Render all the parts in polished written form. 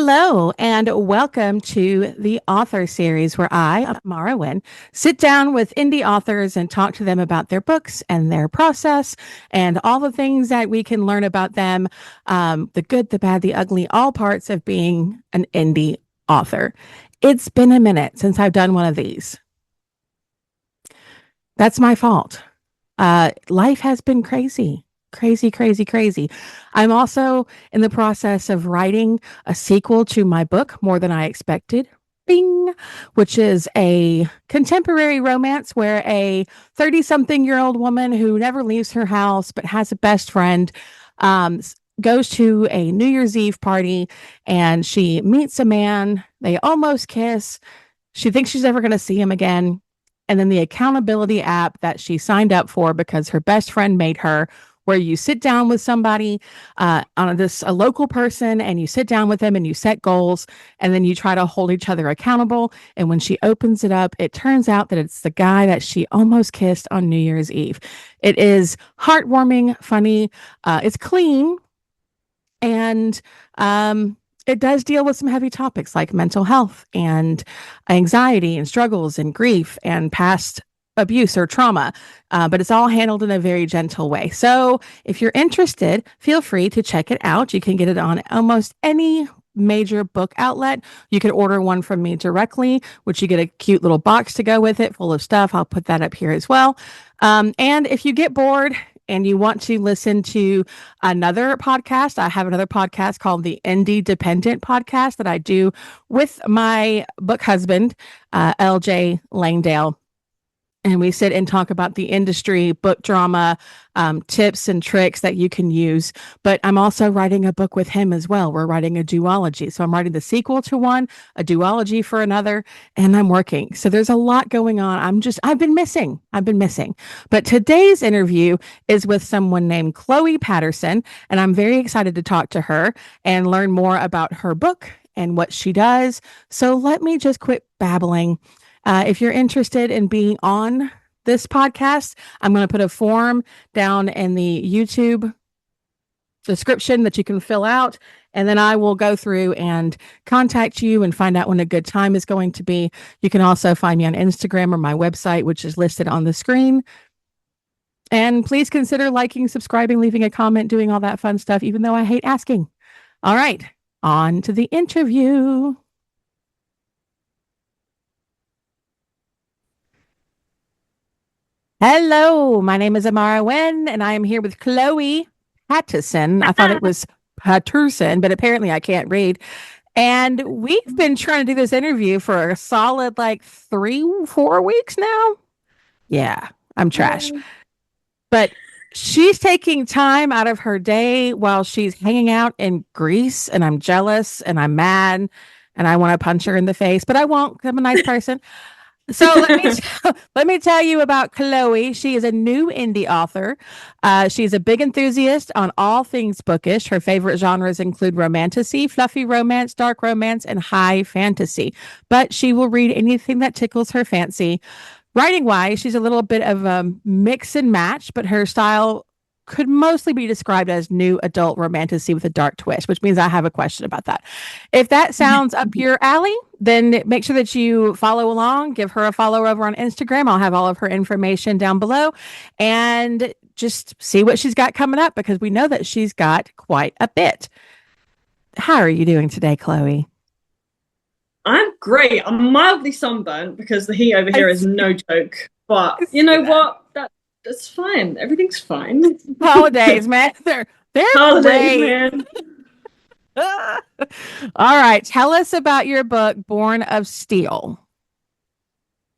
Hello, and welcome to the author series where I, Amara Wynn, sit down with indie authors and talk to them about their books and their process and all the things that we can learn about them, the good, the bad, the ugly, all parts of being an indie author. It's been a minute since I've done one of these. That's my fault. Life has been crazy. Crazy, crazy, crazy. I'm also in the process of writing a sequel to my book, More Than I Expected, Bing, which is a contemporary romance where a 30-something-year-old woman who never leaves her house but has a best friend goes to a New Year's Eve party and she meets a man. They almost kiss. She thinks she's never going to see him again. And then the accountability app that she signed up for because her best friend made her, where you sit down with somebody a local person, and you sit down with them and you set goals, and then you try to hold each other accountable. And when she opens it up, it turns out that it's the guy that she almost kissed on New Year's Eve. It is heartwarming, funny, it's clean, and it does deal with some heavy topics like mental health and anxiety and struggles and grief and past abuse or trauma, but it's all handled in a very gentle way. So if you're interested, feel free to check it out. You can get it on almost any major book outlet. You can order one from me directly, which you get a cute little box to go with it full of stuff. I'll put that up here as well. And if you get bored and you want to listen to another podcast, I have another podcast called the Indie Dependent Podcast that I do with my book husband, LJ Langdale. And we sit and talk about the industry, book drama, tips and tricks that you can use. But I'm also writing a book with him as well. We're writing a duology. So I'm writing the sequel to one, a duology for another, and I'm working. So there's a lot going on. I've been missing. But today's interview is with someone named Chloe Pattison, and I'm very excited to talk to her and learn more about her book and what she does. So let me just quit babbling. If you're interested in being on this podcast, I'm going to put a form down in the YouTube description that you can fill out, and then I will go through and contact you and find out when a good time is going to be. You can also find me on Instagram or my website, which is listed on the screen. And please consider liking, subscribing, leaving a comment, doing all that fun stuff, even though I hate asking. All right, on to the interview. Hello, my name is Amara Wynn, and I am here with Chloe Pattison. I thought it was Patterson, but apparently I can't read. And we've been trying to do this interview for a solid 3-4 weeks now. Yeah, I'm trash. But she's taking time out of her day while she's hanging out in Greece, and I'm jealous and I'm mad and I want to punch her in the face, but I won't. I'm a nice person. So let me tell you about Chloe. She is a new indie author. She's a big enthusiast on all things bookish. Her favorite genres include romantasy, fluffy romance, dark romance, and high fantasy. But she will read anything that tickles her fancy. Writing wise, she's a little bit of a mix and match, but her style could mostly be described as new adult romantasy with a dark twist, which means I have a question about that. If that sounds up your alley, then make sure that you follow along, give her a follow over on Instagram. I'll have all of her information down below, and just see what she's got coming up, because we know that she's got quite a bit. How are you doing today, Chloe? I'm great. I'm mildly sunburnt because the heat over here is no joke. But you know what? That's fine. Everything's fine. Holidays, man. They're Holidays, great. man. All right. Tell us about your book, Born of Steel.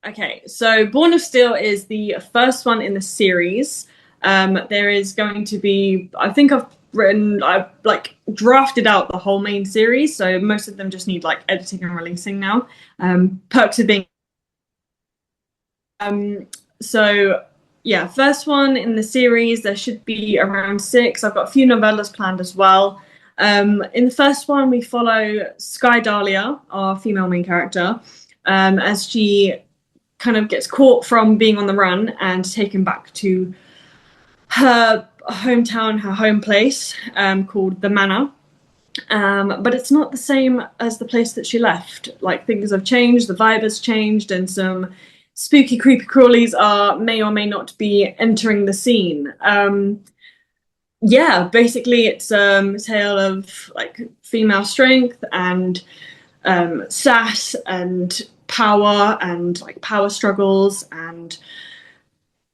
Okay, so Born of Steel is the first one in the series. There is going to be, I've drafted out the whole main series, so most of them just need editing and releasing now. Perks of being so yeah, first one in the series. There should be around 6. I've got a few novellas planned as well. In the first one, we follow Sky Dahlia, our female main character, as she kind of gets caught from being on the run and taken back to her hometown, her home place, called the Manor. But it's not the same as the place that she left. Like things have changed, the vibe has changed, and some spooky, creepy crawlies are may or may not be entering the scene. Yeah, basically it's a tale of like female strength and sass and power and like power struggles and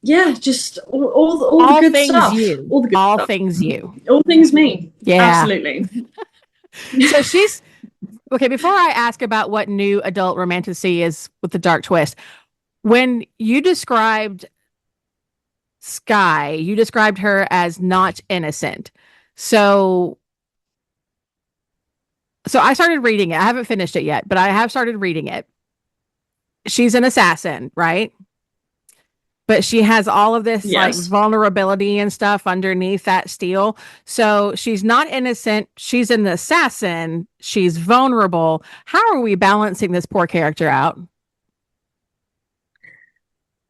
yeah, just all the All good things stuff. you. All the good All stuff. things you. All things me. Yeah. Absolutely. So she's okay. Before I ask about what new adult romantasy is with the dark twist, when you described Sky, you described her as not innocent. So so I started reading it. I haven't finished it yet, but I have started reading it. She's an assassin, right? But she has all of this like Yes. vulnerability and stuff underneath that steel. So she's not innocent. She's an assassin. She's vulnerable. How are we balancing this poor character out?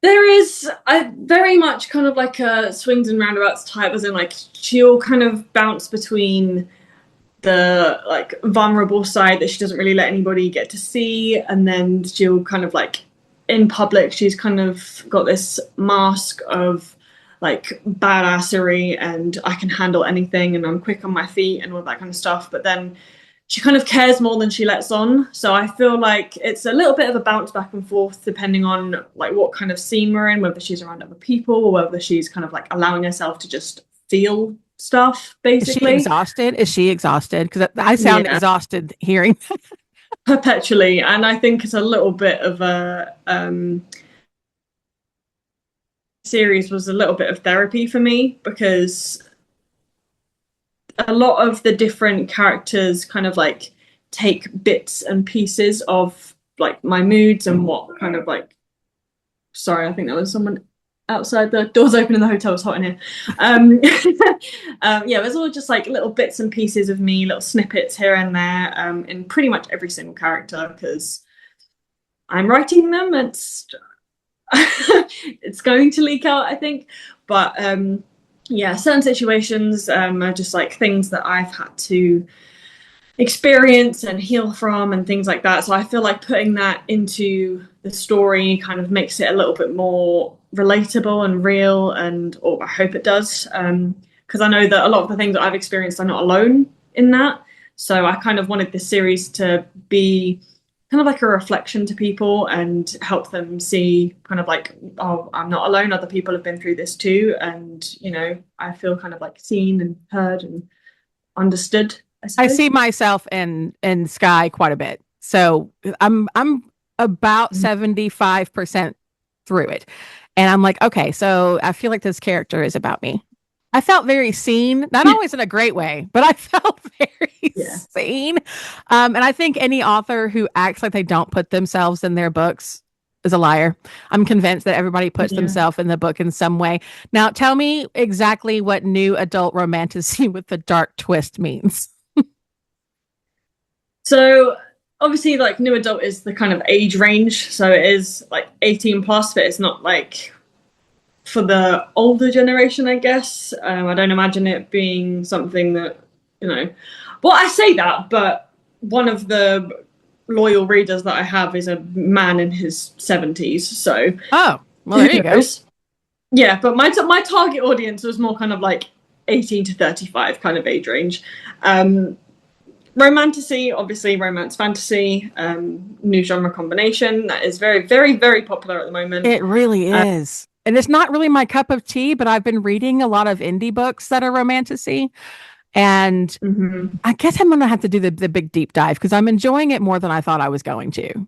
There is a very much kind of like a swings and roundabouts type, as in like she'll kind of bounce between the like vulnerable side that she doesn't really let anybody get to see, and then she'll kind of like in public she's kind of got this mask of like badassery and I can handle anything and I'm quick on my feet and all that kind of stuff, but then she kind of cares more than she lets on. So I feel like it's a little bit of a bounce back and forth depending on like what kind of scene we're in, whether she's around other people or whether she's kind of like allowing herself to just feel stuff Is she basically. exhausted? Is she exhausted? Because I sound Yeah, exhausted hearing. perpetually. And I think it's a little bit of a series was a little bit of therapy for me because a lot of the different characters kind of like take bits and pieces of like my moods and what kind of like sorry, I think that was someone outside. The doors open in the hotel. It's hot in here. um, yeah, there's all just like little bits and pieces of me, little snippets here and there in pretty much every single character because I'm writing them. It's going to leak out, I think, but yeah, certain situations are just like things that I've had to experience and heal from and things like that. So I feel like putting that into the story kind of makes it a little bit more relatable and real, and or I hope it does. Because I know that a lot of the things that I've experienced, I'm not alone in that. So I kind of wanted this series to be kind of like a reflection to people and help them see kind of like, oh, I'm not alone. Other people have been through this too. And, you know, I feel kind of like seen and heard and understood, I I suppose. see myself in Sky quite a bit. So I'm about 75% through it. And I'm like, okay, so I feel like this character is about me. I felt very seen, not always in a great way, but I felt very Yeah. seen. And I think any author who acts like they don't put themselves in their books is a liar. I'm convinced that everybody puts Yeah. themselves in the book in some way. Now, tell me exactly what new adult romantasy with the dark twist means. So obviously like new adult is the kind of age range. So it is like 18 plus, but it's not like for the older generation, I guess. I don't imagine it being something that, you know, well, I say that, but one of the loyal readers that I have is a man in his 70s. So Oh, well, who there you go. knows? Yeah, but my target audience was more kind of like 18 to 35 kind of age range. Romantasy, obviously romance fantasy, new genre combination that is very, very, very popular at the moment. It really is. And it's not really my cup of tea, but I've been reading a lot of indie books that are romantasy. And Mm-hmm. I guess I'm going to have to do the big deep dive because I'm enjoying it more than I thought I was going to.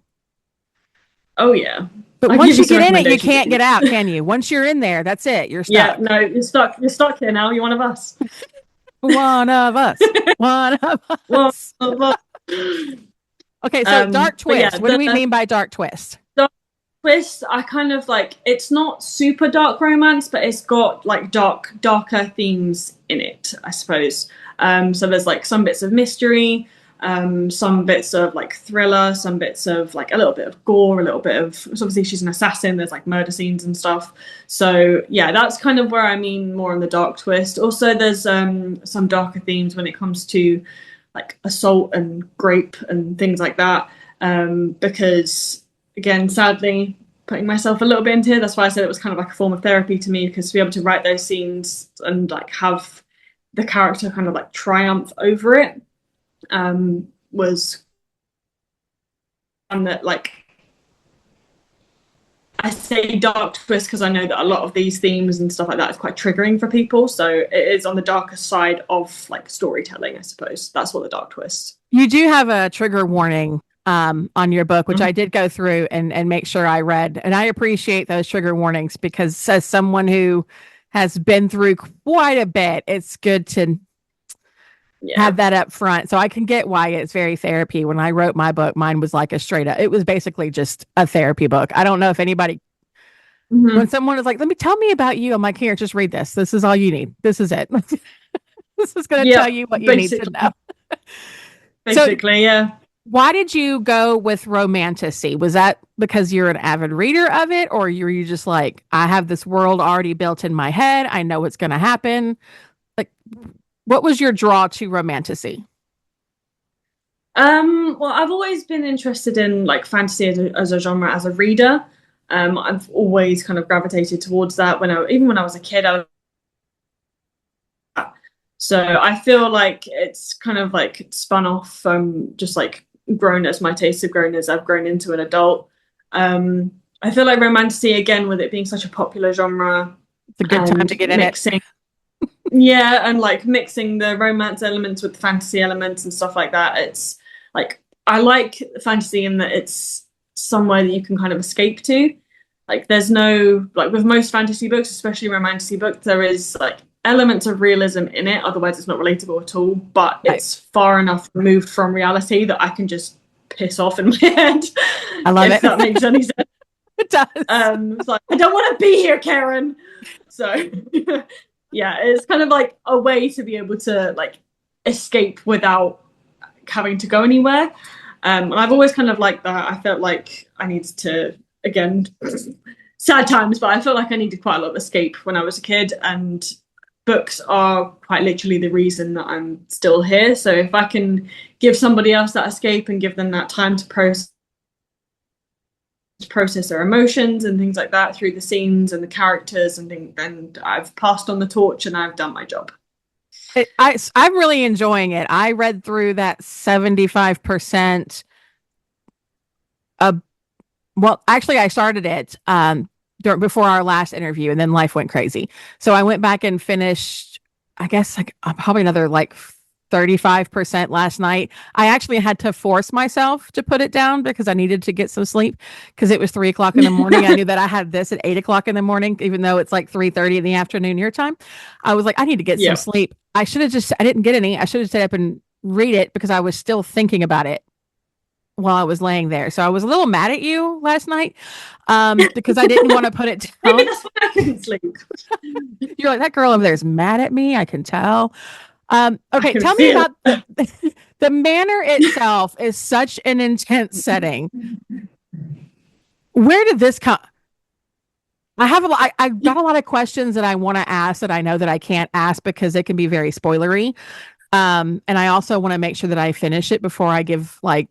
Oh yeah, But I can once give you you some get in it, you recommendations if can't you get need. out, can you? Once you're in there, that's it. You're Yeah, stuck. no, you're stuck. You're stuck here now. You're one of us. One of us. One of Well, us. well, Okay, so dark but yeah, twist. What do we mean by dark twist? dark twist. I kind of like. It's not super dark romance, but it's got like darker themes in it, I suppose. So there's like some bits of mystery, some bits of like thriller, some bits of like a little bit of gore, a little bit of. So obviously she's an assassin. There's like murder scenes and stuff. So yeah, that's kind of where I mean more on the dark twist. Also, there's some darker themes when it comes to like assault and rape and things like that. Because again, sadly, putting myself a little bit into it, that's why I said it was kind of like a form of therapy to me, because to be able to write those scenes and like have the character kind of like triumph over it was one that like I say dark twist because I know that a lot of these themes and stuff like that is quite triggering for people. So it is on the darker side of like storytelling, I suppose. That's what the dark twist. You do have a trigger warning on your book, which Mm-hmm. I did go through and make sure I read. And I appreciate those trigger warnings because as someone who has been through quite a bit, it's good to have Yeah. that up front. So I can get why it's very therapy. When I wrote my book, mine was like a straight up, it was basically just a therapy book. I don't know if anybody, when Mm-hmm. someone is like, let me tell me about you, I'm like, here, just read this. This is all you need. This is it. This is going to tell Yep. you what you need to know. Basically, So basically, yeah. why did you go with Romantasy? Was that because you're an avid reader of it, or were you just like, I have this world already built in my head. I know what's going to happen. Like, what was your draw to Romantasy? Well, I've always been interested in like fantasy as a genre as a reader. I've always kind of gravitated towards that even when I was a kid. So I feel like it's kind of like spun off from just like grown as my tastes have grown as I've grown into an adult. I feel like romantasy again, with it being such a popular genre It's a good time to and get in it. mixing, yeah, and like mixing the romance elements with the fantasy elements and stuff like that. It's like I like fantasy in that it's somewhere that you can kind of escape to. Like there's no like with most fantasy books, especially romantasy books, there is like elements of realism in it. Otherwise, it's not relatable at all. But Right. it's far enough removed from reality that I can just piss off in my head, I love if it. that makes any sense. It does. It's like I don't want to be here, Karen. So yeah, it's kind of like a way to be able to like escape without having to go anywhere. And I've always kind of liked that. I felt like I needed to, again, sad times, but I felt like I needed quite a lot of escape when I was a kid. And books are quite literally the reason that I'm still here. So if I can give somebody else that escape and give them that time to process their emotions and things like that through the scenes and the characters and things, then I've passed on the torch and I've done my job. I'm really enjoying it. I read through that 75% of, well, actually, I started it before our last interview, and then life went crazy. So I went back and finished, I guess, like probably another like 35% last night. I actually had to force myself to put it down because I needed to get some sleep because it was 3 o'clock in the morning. I knew that I had this at 8 o'clock in the morning, even though it's like 3:30 in the afternoon your time. I was like, I need to get some Yeah. sleep. I didn't get any. I should have stayed up and read it because I was still thinking about it while I was laying there. So I was a little mad at you last night because I didn't want to put it Maybe down. that's why I couldn't sleep. You're like, that girl over there is mad at me. I can tell. I Okay, can tell me feel about the manor itself is such an intense setting. Where did this come? I got a lot of questions that I want to ask that I know that I can't ask because it can be very spoilery. And I also want to make sure that I finish it before I give like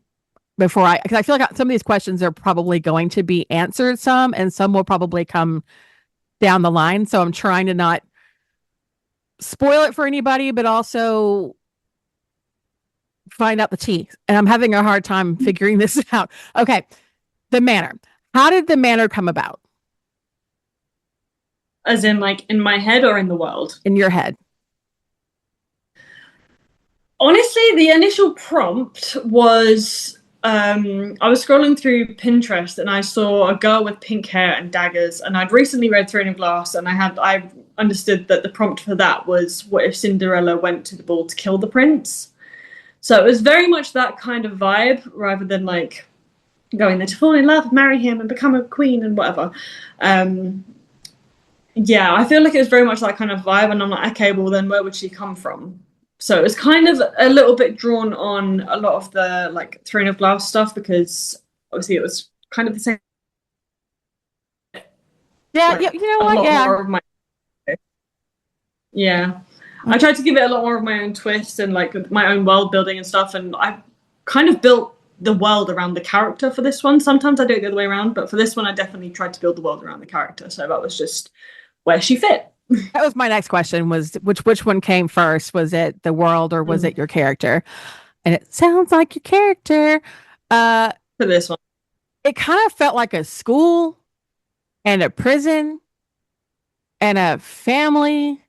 because I feel like some of these questions are probably going to be answered some, and some will probably come down the line. So I'm trying to not spoil it for anybody, but also find out the tea. And I'm having a hard time figuring this out. Okay, the manor. How did the manor come about as in like in my head or in the world. in your head? Honestly, the initial prompt was I was scrolling through Pinterest and I saw a girl with pink hair and daggers, and I'd recently read Throne of Glass, and I understood that the prompt for that was what if Cinderella went to the ball to kill the prince. So it was very much that kind of vibe rather than like going there to fall in love, marry him, and become a queen and whatever. Um, yeah, I feel like it was very much that kind of vibe, and I'm like, okay, well then where would she come from? So it was kind of a little bit drawn on a lot of the like Throne of Glass stuff because obviously it was kind of the same, Yeah, like yeah, you know a what? lot Yeah. more of my yeah. I tried to give it a lot more of my own twist and like my own world building and stuff. And I kind of built the world around the character for this one. Sometimes I do it the other way around, but for this one, I definitely tried to build the world around the character. So that was just where she fit. That was my next question was which one came first? Was it the world or was it your character? And it sounds like your character. Uh, For this one. it kind of felt like a school and a prison and a family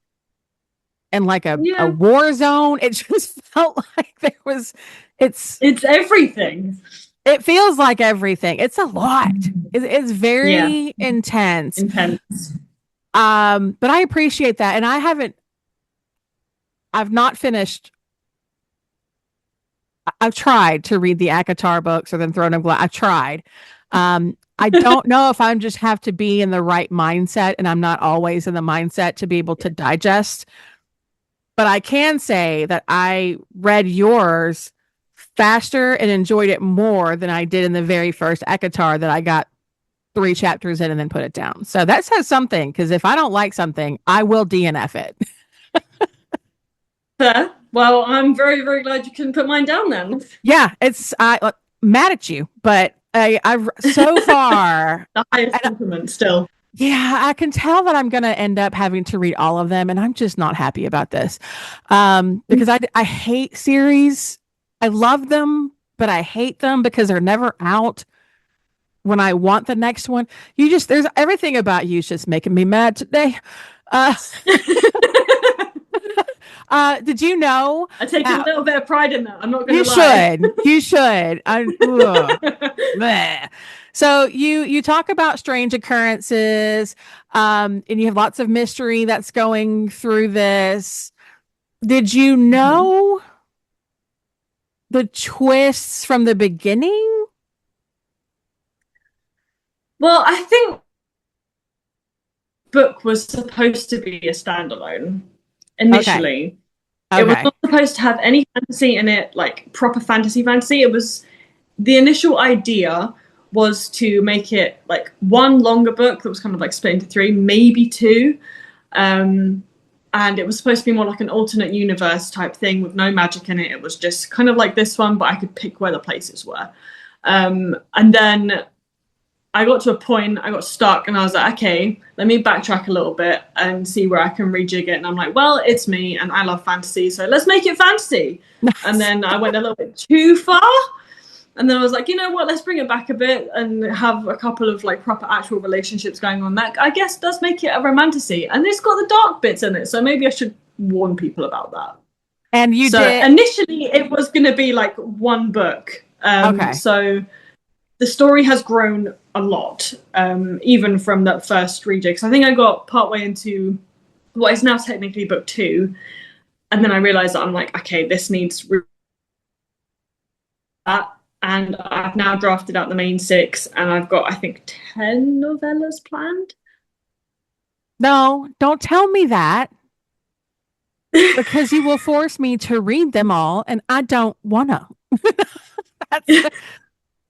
and like a Yeah. war zone. It just felt like there was It's everything. it feels like everything. It's a lot. It's Yeah. very intense. Intense. But I appreciate that. And I've not finished. I've tried to read the Akatar books or the Throne of Glass. I've tried. I don't know if I just have to be in the right mindset, and I'm not always in the mindset to be able to digest. But I can say that I read yours faster and enjoyed it more than I did in the very first Akatar that I got 3 chapters in and then put it down. So that says something because if I don't like something, I will DNF it. Fair. Well, I'm very, very glad you couldn't put mine down then. Yeah, it's I mad at you, but I've so far The highest compliment still. yeah, I can tell that I'm going to end up having to read all of them, and I'm just not happy about this because I hate series. I love them, but I hate them because they're never out when I want the next one. There's everything about you is just making me mad today. Uh, did you know? I take a little bit of pride in that. I'm not going You to lie. should. You should. Bleh. So you talk about strange occurrences, and you have lots of mystery that's going through this. Did you know the twists from the beginning? Well, I think book was supposed to be a standalone initially. Okay. It was not supposed to have any fantasy in it, like proper fantasy. It was the initial idea was to make it like one longer book that was kind of like split into 3, maybe 2. And it was supposed to be more like an alternate universe type thing with no magic in it. It was just kind of like this one, but I could pick where the places were. And then I got to a point, I got stuck, and I was like, okay, let me backtrack a little bit and see where I can rejig it. And I'm like, well, it's me, and I love fantasy, so let's make it fantasy. Nice. And then I went a little bit too far. And then I was like, you know what, let's bring it back a bit and have a couple of like proper actual relationships going on. That I guess does make it a romantasy. And it's got the dark bits in it, so maybe I should warn people about that. And you did. Initially, it was going to be like one book. Okay. So the story has grown a lot, even from that first rejig. Because I think I got partway into what is now technically book 2. And then I realized that I'm like, okay, this needs that. And I've now drafted out the main 6, and I've got, I think, 10 novellas planned. No, don't tell me that because you will force me to read them all, and I don't want to.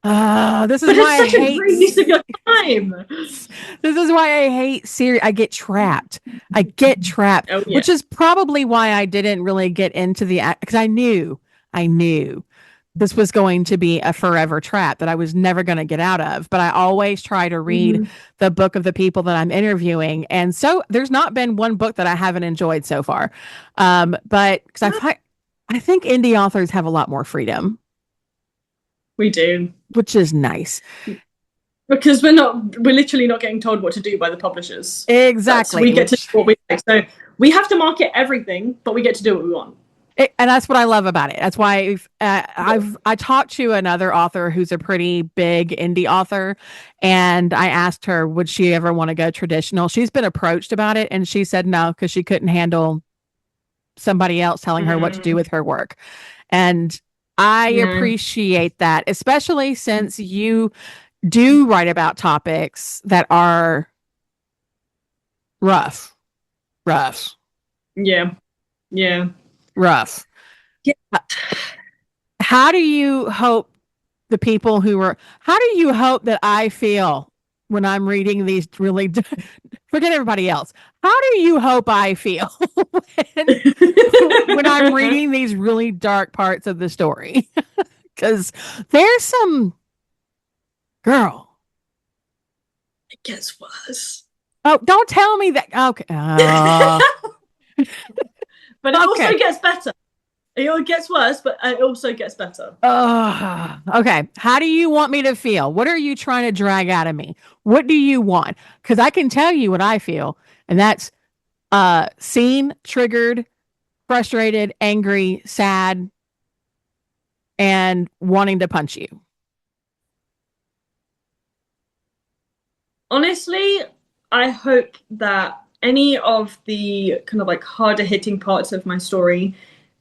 This is why I hate. Time. This is why I hate series. I get trapped. Oh, yeah. Which is probably why I didn't really get into because I knew this was going to be a forever trap that I was never going to get out of. But I always try to read the book of the people that I'm interviewing. And so there's not been one book that I haven't enjoyed so far. But because I think indie authors have a lot more freedom. We do. Which is nice. Because we're literally not getting told what to do by the publishers. Exactly. We get to do what we like. So we have to market everything, but we get to do what we want. And that's what I love about it. That's why I talked to another author who's a pretty big indie author, and I asked her, would she ever want to go traditional? She's been approached about it, and she said no, because she couldn't handle somebody else telling her what to do with her work. And I appreciate that, especially since you do write about topics that are rough. Yeah. Rough. Yeah. How do you hope how do you hope that I feel when I'm reading these really, forget everybody else. How do you hope I feel when, when I'm reading these really dark parts of the story. Because there's some girl. It gets worse. Oh, don't tell me that. Okay. But it also Okay. gets better. It gets worse, but it also gets better. Okay. How do you want me to feel? What are you trying to drag out of me? What do you want? Because I can tell you what I feel, and that's seen, triggered, frustrated, angry, sad, and wanting to punch you. Honestly, I hope that any of the kind of like harder hitting parts of my story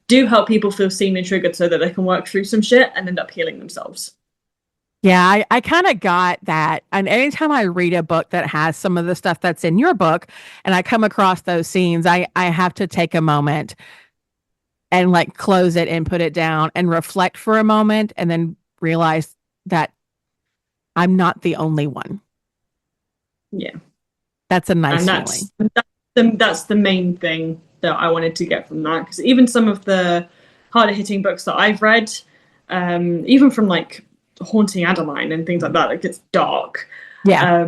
do help people feel seen and triggered so that they can work through some shit and end up healing themselves. Yeah, I kind of got that. And anytime I read a book that has some of the stuff that's in your book and I come across those scenes, I have to take a moment and like close it and put it down and reflect for a moment and then realize that I'm not the only one. Yeah. That's a nice And feeling. that's the main thing that I wanted to get from that. Because even some of the harder hitting books that I've read, even from like Haunting Adeline and things like that, like it's dark. Yeah.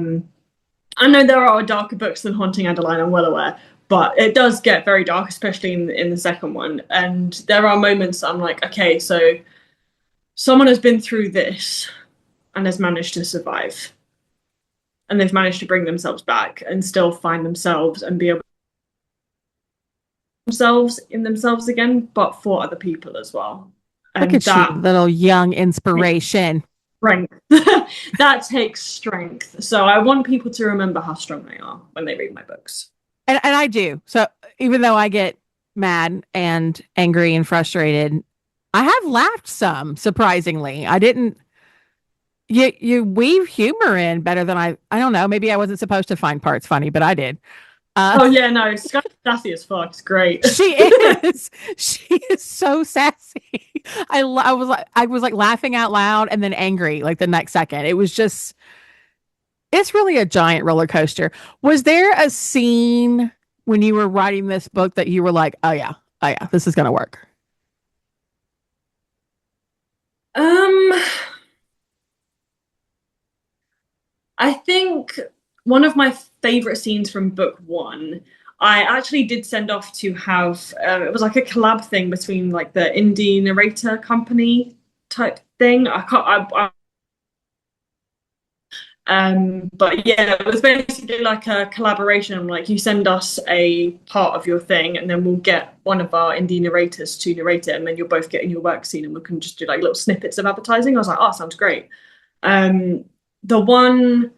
I know there are darker books than Haunting Adeline, I'm well aware, but it does get very dark, especially in the second one. And there are moments I'm like, okay, so someone has been through this and has managed to survive. And they've managed to bring themselves back and still find themselves and be able to themselves in themselves again, but for other people as well. Look And at you, that little young takes inspiration. strength. That takes strength. So I want people to remember how strong they are when they read my books. And I do. So even though I get mad and angry and frustrated, I have laughed some, surprisingly. I didn't you weave humor in better than I don't know, maybe I wasn't supposed to find parts funny, but I did. Oh yeah, no, Sky's sassy as fuck. It's great. She is. She is so sassy. I was like laughing out loud and then angry like the next second. It was just it's really a giant roller coaster. Was there a scene when you were writing this book that you were like, oh yeah, this is gonna work? um, I think one of my favorite scenes from book one, I actually did send off to have. It was like a collab thing between like the indie narrator company type thing. I can't. But yeah, it was basically like a collaboration. Like you send us a part of your thing, and then we'll get one of our indie narrators to narrate it, and then you'll both get in your work scene, and we can just do like little snippets of advertising. I was like, oh, sounds great. The one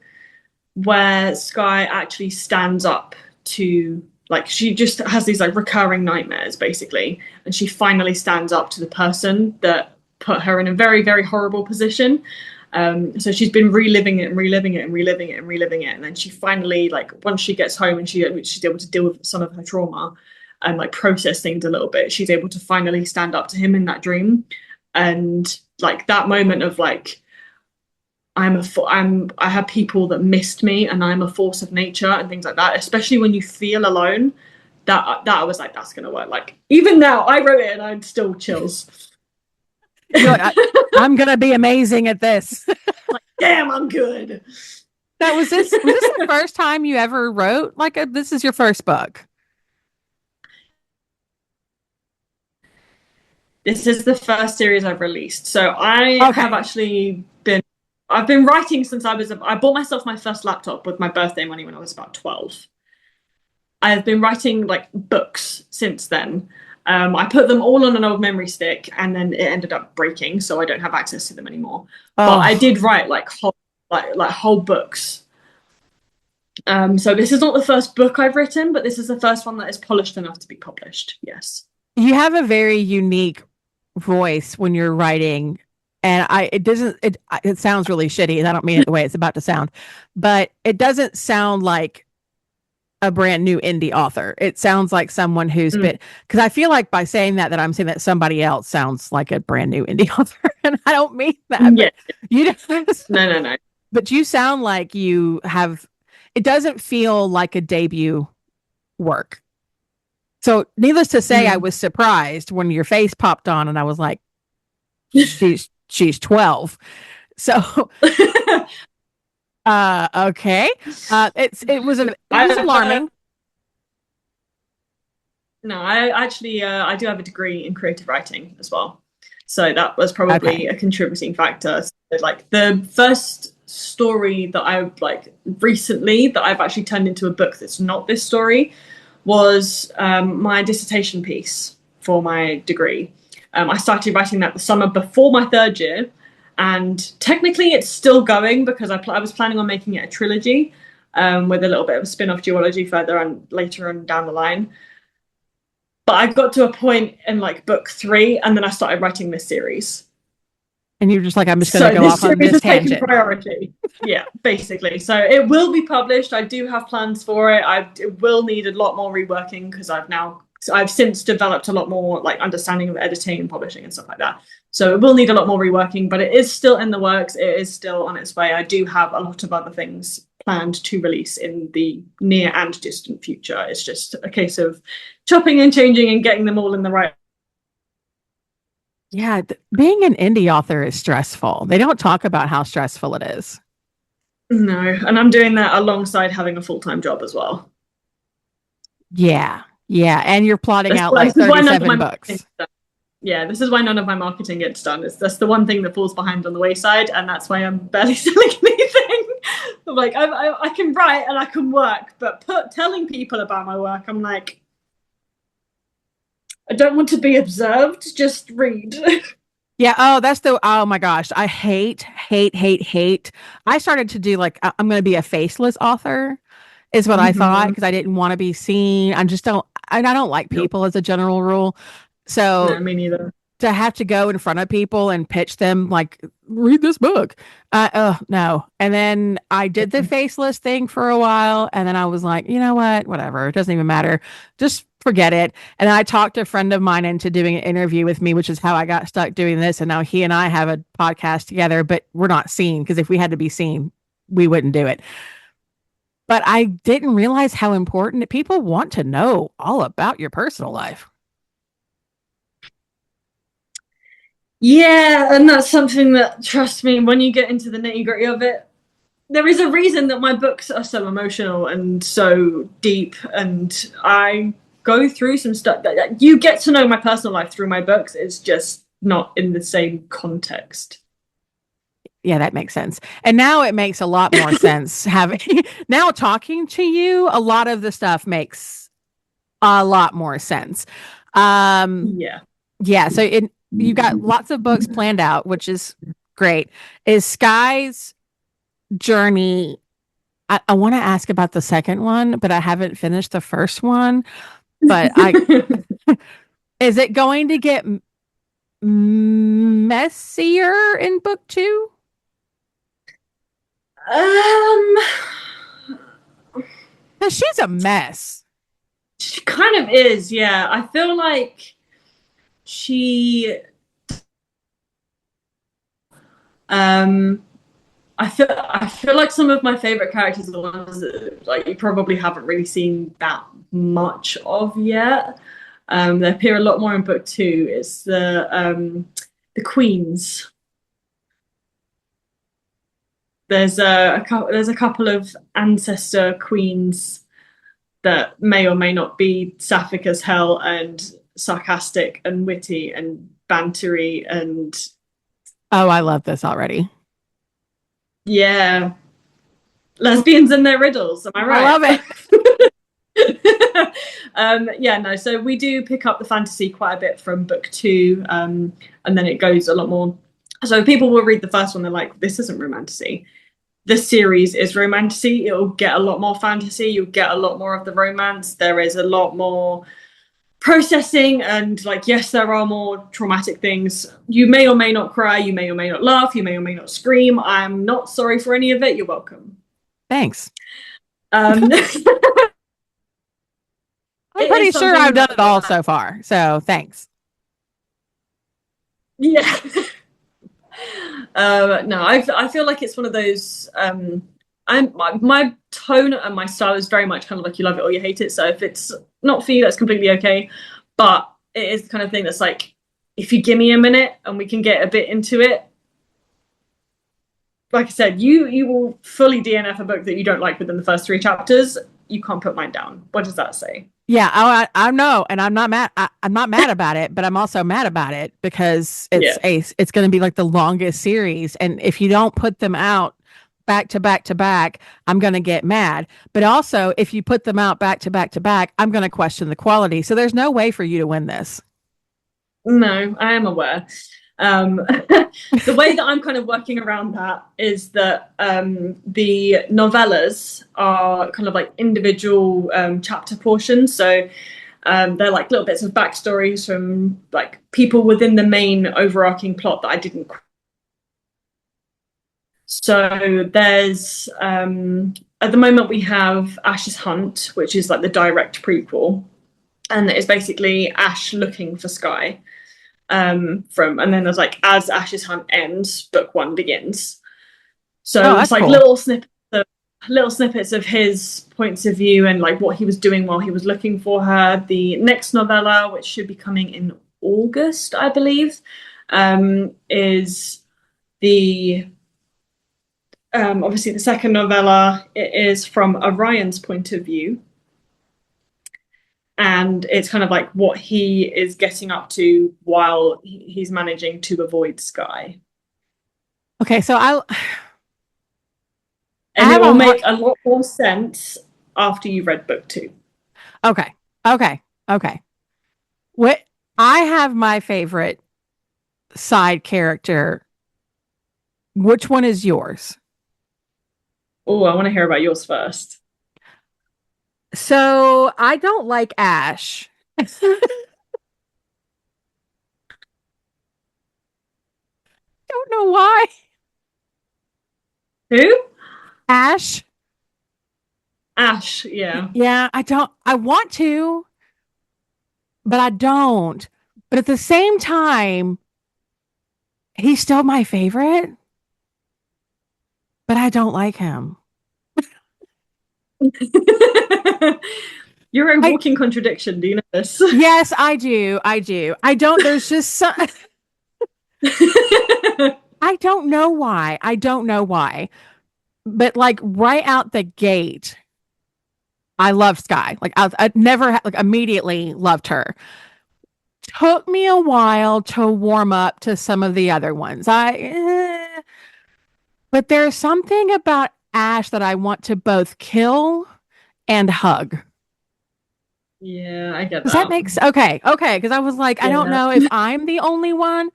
where Sky actually stands up to like she just has these like recurring nightmares basically, and she finally stands up to the person that put her in a very, very horrible position. So she's been reliving it and reliving it and reliving it and reliving it, and then she finally, like, once she gets home and she's able to deal with some of her trauma and like process things a little bit, she's able to finally stand up to him in that dream, and like that moment of like I have people that missed me and I'm a force of nature and things like that. Especially when you feel alone, that I was like, that's gonna work. Like even now, I wrote it and I'm still chills. You're like, I'm gonna be amazing at this. Like, damn, I'm good. That was this the first time you ever wrote like a this is your first book? This is the first series I've released. So I have Okay. actually been I've been writing since I bought myself my first laptop with my birthday money when I was about 12. I've been writing like books since then. I put them all on an old memory stick and then it ended up breaking, so I don't have access to them anymore. But I Oh, did write like whole books. So this is not the first book I've written, but this is the first one that is polished enough to be published. Yes. you have a very unique voice when you're writing, and it sounds really shitty, and I don't mean it the way it's about to sound, but it doesn't sound like a brand new indie author. It sounds like someone who's Mm. been because I feel like by saying that I'm saying that somebody else sounds like a brand new indie author, and I don't mean that, Yeah. but you don't. No, no, no. But you sound like you have. It doesn't feel like a debut work. So, needless to say, I Mm. was surprised when your face popped on, and I was like, she's 12. So, okay, it was I alarming. no, I actually I do have a degree in creative writing as well, so that was Okay, probably a contributing factor. So, like the first story that I like recently that I've actually turned into a book that's not this story was my dissertation piece for my degree. I started writing that the summer before my third year, and technically it's still going because I was planning on making it a trilogy with a little bit of a spin-off duology further and later on down the line. But I got to a point in like book three, and then I started writing this series. and you're just like, I'm just going to So go this off on series this has taken tangent. priority. Yeah, basically. So it will be published. I do have plans for it. It will need a lot more reworking because I've since developed a lot more like understanding of editing and publishing and stuff like that. So it will need a lot more reworking, but it is still in the works. It is still on its way. I do have a lot of other things planned to release in the near and distant future. It's just a case of chopping and changing and getting them all in the right. Yeah, being an indie author is stressful. They don't talk about how stressful it is. No, and I'm doing that alongside having a full-time job as well. Yeah, yeah, and you're plotting out like This is why none of 37 my marketing books. yeah, this is why none of my marketing gets done. That's the one thing that falls behind on the wayside, and that's why I'm barely selling anything. Like I can write and I can work, but telling people about my work, I'm like, I don't want to be observed. Just read. Yeah. Oh my gosh. I hate, hate, hate, hate. I started to do like, I'm going to be a faceless author, is what I thought, Mm-hmm. because I didn't want to be seen. I don't like Nope. people as a general rule. So No, me neither. to have to go in front of people and pitch them like, read this book. Oh no. And then I did the faceless thing for a while, and then I was like, you know what, whatever, it doesn't even matter, just forget it. And I talked a friend of mine into doing an interview with me, which is how I got stuck doing this, and now he and I have a podcast together, but we're not seen, because if we had to be seen, we wouldn't do it. But I didn't realize how important people want to know all about your personal life. Yeah, and that's something that, trust me, when you get into the nitty gritty of it, there is a reason that my books are so emotional and so deep, and I go through some stuff that you get to know my personal life through my books. It's just not in the same context. Yeah, that makes sense. And now it makes a lot more sense having now talking to you, a lot of the stuff makes a lot more sense. Um Yeah. yeah, so you got lots of books planned out, which is great. Is Sky's journey, I want to ask about the second one, but I haven't finished the first one. But I is it going to get messier in book two? um, Because she's a mess. she kind of is. Yeah, I feel like she. Um, I feel like some of my favorite characters are the ones that like you probably haven't really seen that much of yet. They appear a lot more in book two. It's the queens. There's a couple of ancestor queens that may or may not be sapphic as hell and sarcastic and witty and bantery and Oh, I love this already. yeah, lesbians and their riddles. Am I I right? love it. Yeah, no. So we do pick up the fantasy quite a bit from book two, and then it goes a lot more. So people will read the first one, they're like, "This isn't romantasy." The series is romantasy. It'll get a lot more fantasy. You'll get a lot more of the romance. There is a lot more processing, and like, yes, there are more traumatic things. You may or may not cry. You may or may not laugh. You may or may not scream. I'm not sorry for any of it. You're welcome. Thanks. It I'm pretty is sure I've something done it all that so far. So thanks. yeah. No, I feel like it's one of those my tone and my style is very much kind of like you love it or you hate it. So if it's not for you, that's completely okay. But it is the kind of thing that's like, if you give me a minute and we can get a bit into it, like I said, you will fully DNF a book that you don't like within the first three chapters. You can't put mine down. What does that say? Yeah, I know, and I'm not mad. I'm not mad about it, but I'm also mad about it because Yeah. it's going to be like the longest series, and if you don't put them out back to back to back, I'm going to get mad. But also, if you put them out back to back to back, I'm going to question the quality. So there's no way for you to win this. No, I am aware. The way that I'm kind of working around that is that the novellas are kind of like individual chapter portions. So they're like little bits of backstories from like people within the main overarching plot that I didn't. So there's at the moment we have Ash's Hunt, which is like the direct prequel, and it's basically Ash looking for Sky. And then there's like as Ash's Hunt ends, book one begins. Oh, So it's that's like cool. little snippets of his points of view and like what he was doing while he was looking for her. The next novella, which should be coming in August, I believe, is the obviously the second novella. It is from Orion's point of view, and it's kind of like what he is getting up to while he's managing to avoid Sky. Okay, so I And have it a will hard. make a lot more sense after you've read book two. Okay, okay, okay. What I have my favorite side character. Which one is yours? Oh, I want to hear about yours first. So I don't like Ash. Don't know why. Who? Ash. Ash, yeah. Yeah, I don't. I want to, but I don't. But at the same time, he's still my favorite, but I don't like him. You're a I walking contradiction. Do you know this? Yes, I do. I do. I don't. There's just some. I don't know why. I don't know why. But like right out the gate, I loved Sky. Like I never like immediately loved her. Took me a while to warm up to some of the other ones. But there's something about Ash that I want to both kill and hug. Yeah, I get Does that that. make sense? Okay. Because I was like, I don't Yeah. know if I'm the only one,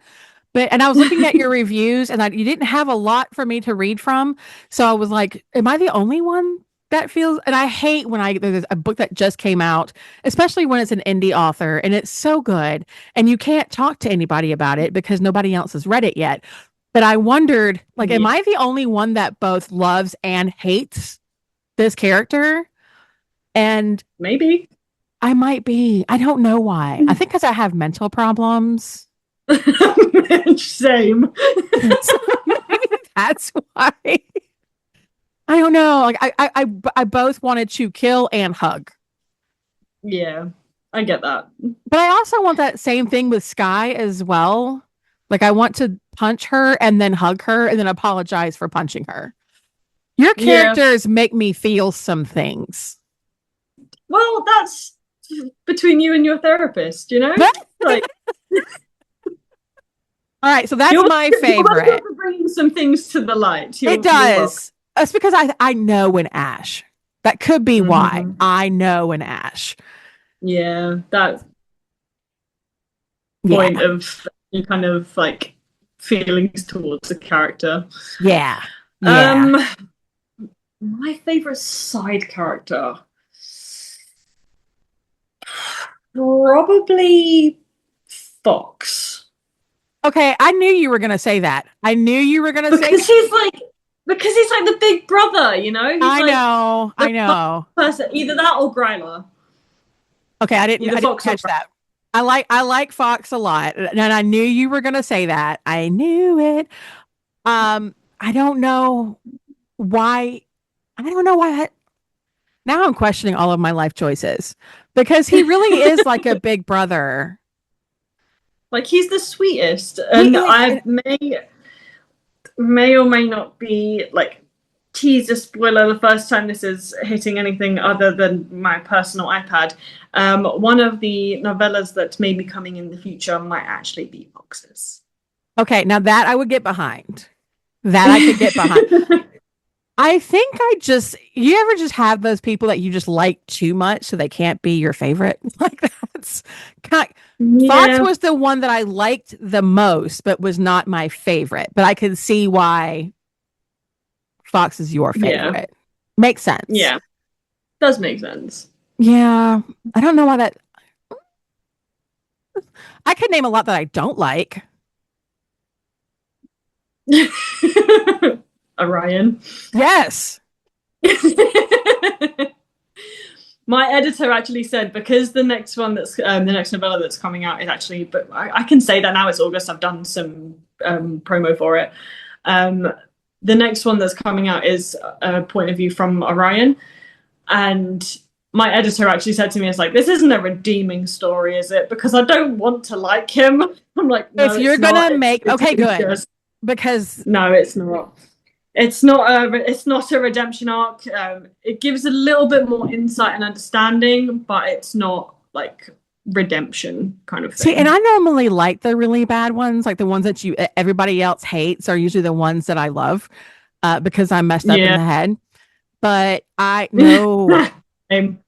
but and I was looking at your reviews, and you didn't have a lot for me to read from, so I was like, am I the only one that feels? And I hate when there's a book that just came out, especially when it's an indie author and it's so good, and you can't talk to anybody about it because nobody else has read it yet. But I wondered, like, am Yeah. I the only one that both loves and hates this character? And Maybe. I might be. I don't know why. I think because I have mental problems. Same. So maybe that's why. I don't know. Like I both wanted to kill and hug, Yeah, I get that. but I also want that same thing with Sky as well. Like I want to punch her and then hug her and then apologize for punching her. Your Yeah. characters make me feel some things. Well, that's between you and your therapist, you know? Like All right, so that's you're my you're welcome favorite. for bringing some things to the light. It You're welcome. does. That's because I know an Ash. That could be why Hmm. I know an Ash. Yeah, that Yeah, point of you kind of like feelings towards the character. yeah, yeah. Um, my favorite side character, probably Fox, Okay, I knew you were gonna say that. I knew you were gonna say. because he's like the big brother, you know. He's I like know, the I know. person, either that or Gryla, Okay, either I didn't Fox or catch that. I like Fox a lot, and I knew you were gonna say that. I knew it. I don't know why. I don't know why now I'm questioning all of my life choices because he really is like a big brother. Like he's the sweetest, He and is. I may or may not be like teaser spoiler the first time this is hitting anything other than my personal iPad. One of the novellas that may be coming in the future might actually be Foxes. Okay, now that I would get behind. That I could get behind. I think you ever just have those people that you just like too much so they can't be your favorite? Like that's kind Fox Yeah, was the one that I liked the most, but was not my favorite. But I could see why Fox is your yeah, favorite. Makes sense. yeah. Does make sense. Yeah. I don't know why that I could name a lot that I don't like. Orion. Yes. My editor actually said because the next one that's the next novella that's coming out is actually, but I can say that now it's August. I've done some promo for it. Um, the next one that's coming out is a point of view from Orion, and my editor actually said to me, "It's like this isn't a redeeming story, is it? Because I don't want to like him." I'm like, "No, If you're it's gonna not. make okay, It's good. just Because no, it's not." It's not a redemption arc. It gives a little bit more insight and understanding, but it's not like redemption kind of see, and thing. I normally like the really bad ones, like the ones that you everybody else hates are usually the ones that I love because I'm messed up in Yeah. the head. But I no, Same.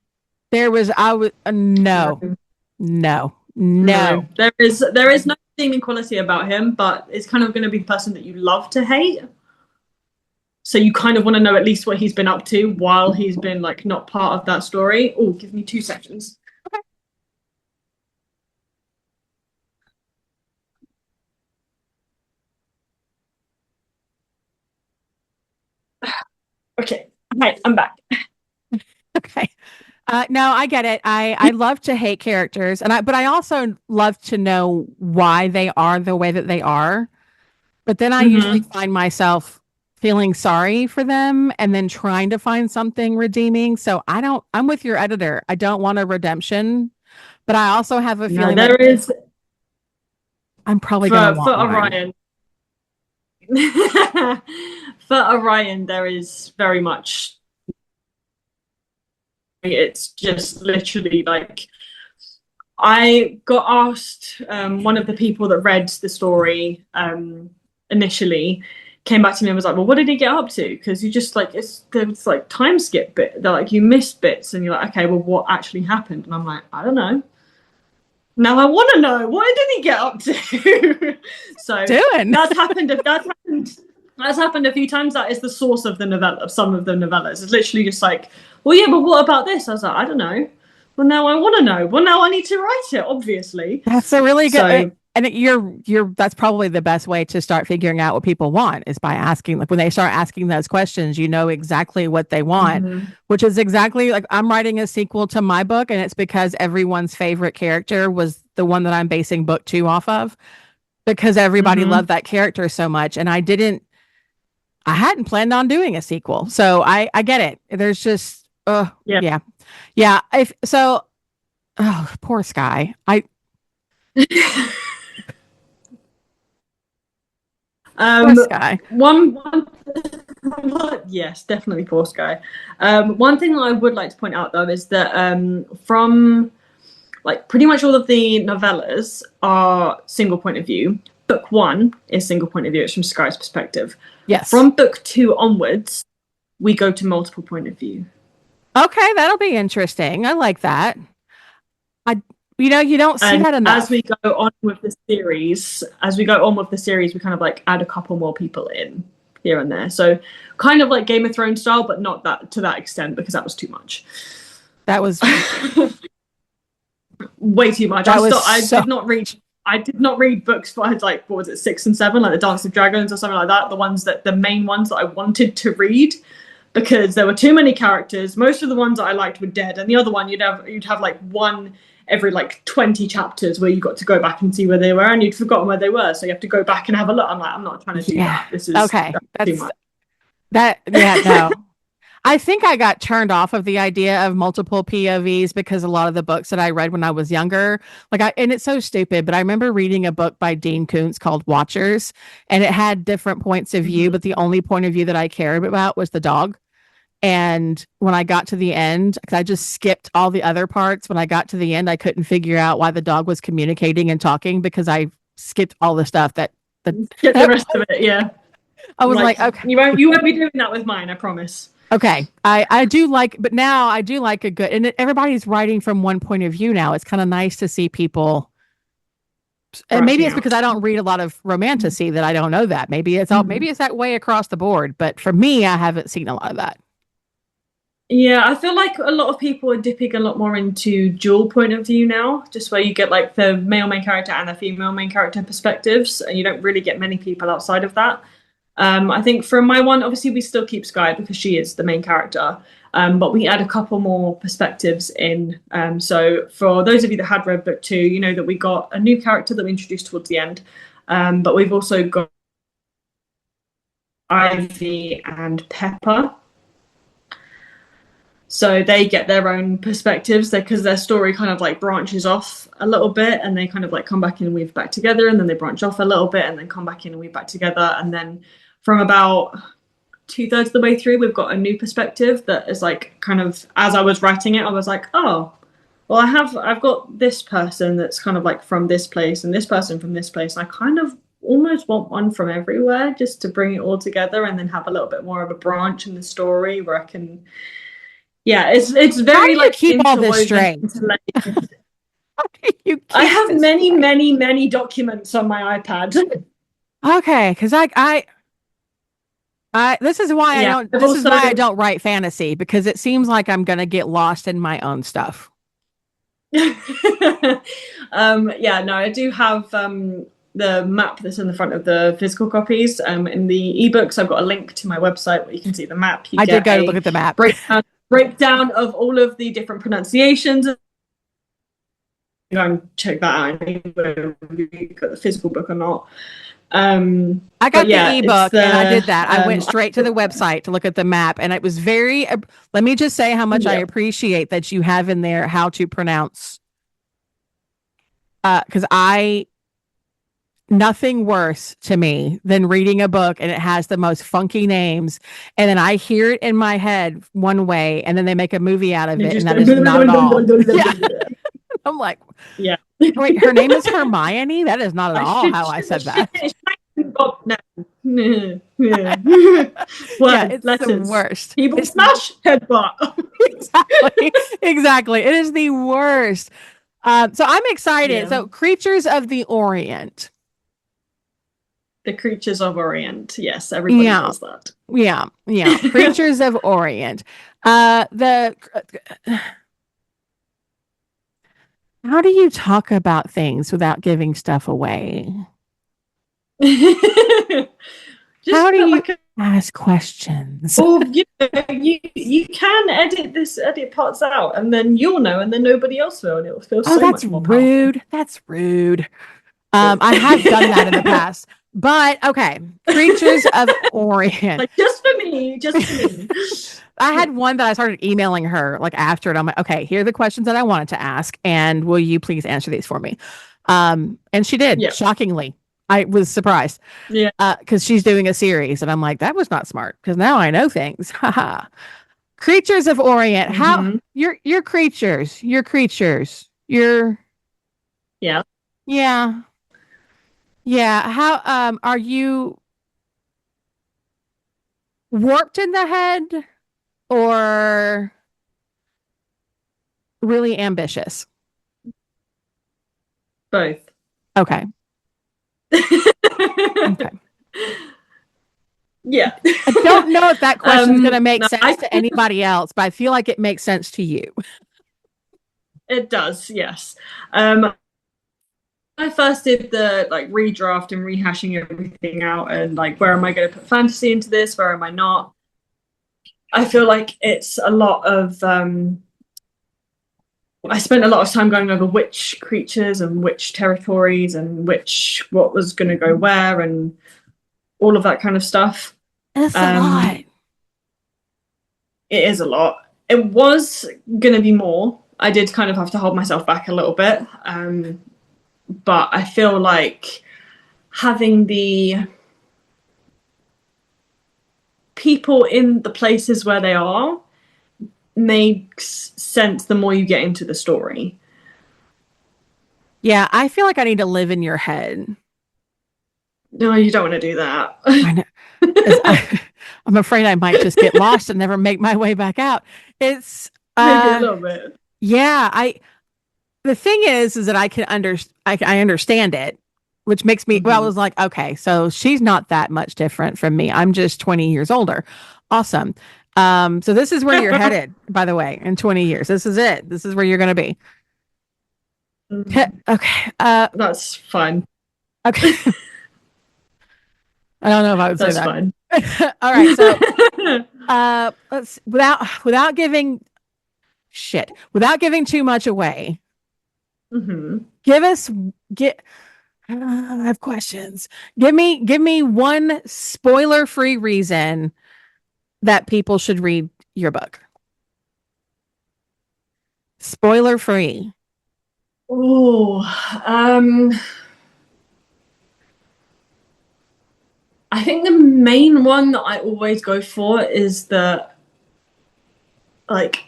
there was I was no, No, no, no. no. There is no redeeming quality about him, but it's kind of going to be the person that you love to hate. So you kind of want to know at least what he's been up to while he's been like not part of that story. Oh, give me 2 seconds. Okay. Right, I'm back. Okay. No, I get it. I love to hate characters, and I but I also love to know why they are the way that they are. But then I usually Mm-hmm. find myself feeling sorry for them and then trying to find something redeeming. So I'm with your editor. I don't want a redemption, but I also have a No, feeling that there is I'm probably going to for want one. Orion. For Orion, there is very much. It's just literally like I got asked. One of the people that read the story initially came back to me and was like, "Well, what did he get up to?" Because you just like there's like time skip bit. They're like you missed bits, and you're like, "Okay, well, what actually happened?" And I'm like, "I don't know." Now I want to know what did he get up to. So Doing. that's happened. If that's happened, that's happened a few times. That is the source of the novella, of some of the novellas. It's literally just like, well, yeah, but what about this? I was like, I don't know. Well, now I want to know. Well, now I need to write it, obviously. That's a really good So, you're that's probably the best way to start figuring out what people want is by asking like when they start asking those questions, you know exactly what they want, mhm. which is exactly like I'm writing a sequel to my book and it's because everyone's favorite character was the one that I'm basing book 2 off of because everybody Mhm. loved that character so much and I hadn't planned on doing a sequel. So I get it. There's just Yeah. yeah. Yeah, if so oh, poor Sky. I poor um, Sky. one yes, definitely poor Sky. One thing that I would like to point out though is that from like pretty much all of the novellas are single point of view. Book one is single point of view. It's from Sky's perspective. Yes. From book two onwards, we go to multiple point of view. Okay, that'll be interesting. I like that. I, you don't see And that as enough. we go on with the series, as we go on with the series, we kind of like add a couple more people in here and there. So kind of like Game of Thrones style, but not that to that extent because that was too much. That was Way too much. that was I so. did not reach. I did not read books for like what was it 6 and 7, like the Dance of Dragons or something like that. The main ones that I wanted to read because there were too many characters. Most of the ones that I liked were dead, and the other one you'd have like one every like 20 chapters where you got to go back and see where they were, and you'd forgotten where they were, so you have to go back and have a look. I'm like, I'm not trying to do Yeah. that. This is Okay. too That's much. that. Yeah. No. I think I got turned off of the idea of multiple POVs because a lot of the books that I read when I was younger, and it's so stupid, but I remember reading a book by Dean Koontz called Watchers, and it had different points of view, Mhm. but the only point of view that I cared about was the dog. And when I got to the end, because I just skipped all the other parts, when I got to the end, I couldn't figure out why the dog was communicating and talking because I skipped all the stuff that, Get the that rest of it, yeah. I I'm was like, like, okay. you won't be doing that with mine, I promise. Okay. I do like, but now I do like a good, and everybody's writing from one point of view now. It's kind of nice to see people, and maybe Branching it's because out. I don't read a lot of romantasy that I don't know that. Mhm. Maybe it's that way across the board, but for me, I haven't seen a lot of that. Yeah, I feel like a lot of people are dipping a lot more into dual point of view now, just where you get like the male main character and the female main character perspectives, and you don't really get many people outside of that. I think for my one, obviously we still keep Sky because she is the main character, but we add a couple more perspectives in. So for those of you that had read book two, you know that we got a new character that we introduced towards the end, but we've also got Ivy and Pepper. So they get their own perspectives because their story kind of like branches off a little bit and they kind of like come back in and weave back together and then they branch off a little bit and then come back in and weave back together. And then from about two-thirds of the way through, we've got a new perspective that is like kind of as I was writing it, I was like, oh, well, I've got this person that's kind of like from this place and this person from this place. And I kind of almost want one from everywhere just to bring it all together and then have a little bit more of a branch in the story where I can it's How do very you like keep all this interwoven straight? into layers. How do you I keep have this many, straight? many, many documents on my iPad. Okay, because this is why I Yeah, don't. I've This is also why I don't write fantasy because it seems like I'm gonna get lost in my own stuff. yeah, no, I do have the map that's in the front of the physical copies. In the ebooks, I've got a link to my website where you can see the map. You I did get go to look a at the map. breakdown of all of the different pronunciations. Go and check that out. Whether you got the physical book or not. I But got yeah, the it's ebook and I the did that. I went straight to the website to look at the map, and it was very. Let me just say how much I yeah. appreciate that you have in there how to pronounce. Because I nothing worse to me than reading a book and it has the most funky names, and then I hear it in my head one way, and then they make a movie out of You it, and just that go is not at all. Yeah, I'm like, yeah. wait, her name is Hermione. That is not at I all should how I said that. God no. Yeah, Word, it's the letters. worst. People smash headbutt. Exactly, exactly. It is the worst. So I'm excited. Yeah. So, Creatures of the Orient. The Creatures of Orient. Yes, everybody Yeah, knows that. yeah. Creatures of Orient. The How do you talk about things without giving stuff away? How Just do put you like a ask questions? oh you can edit parts out and then you'll know and then nobody else will and it'll feel Oh, so that's much more powerful. rude. That's rude. I have done that in the past, but okay. Creatures of Orient. Like just for me, just for me. I had one that I started emailing her like after it. I'm like, okay, here are the questions that I wanted to ask, and will you please answer these for me? And she did. Yeah. Shockingly, I was surprised Yeah. because she's doing a series, and I'm like, that was not smart because now I know things. Haha. Creatures of Orient. How Mm-hmm. you're creatures. You're creatures. You're Yeah. yeah. Yeah. How are you warped in the head or really ambitious? Both. Okay. Okay. Yeah. I don't know if that question is going to make No, sense to anybody else, but I feel like it makes sense to you. it does, yes. I first did the like redraft and rehashing everything out and like where am I going to put fantasy into this? Where am I not? I feel like it's a lot of I spent a lot of time going over which creatures and which territories and what was going to go where and all of that kind of stuff. It's a lot. Um, It is a lot. It was going to be more. I did kind of have to hold myself back a little bit. But I feel like having the people in the places where they are makes sense the more you get into the story. Yeah, I feel like I need to live in your head. No, you don't want to do that. I know. I'm afraid I might just get lost and never make my way back out. It's Maybe a little bit. yeah, I the thing is that I understand it, which makes me well, I Mm-hmm. was like, okay, so she's not that much different from me. I'm just 20 years older. Awesome. So this is where you're headed, by the way, in 20 years. This is it. This is where you're gonna be. Okay. That's fine. Okay. I don't know if I would say That's that. fine. All right, so let's without giving shit, without giving too much away, Mm-hmm. give us get I have questions. Give me one spoiler-free reason that people should read your book. Spoiler-free. Oh, um, I think the main one that I always go for is like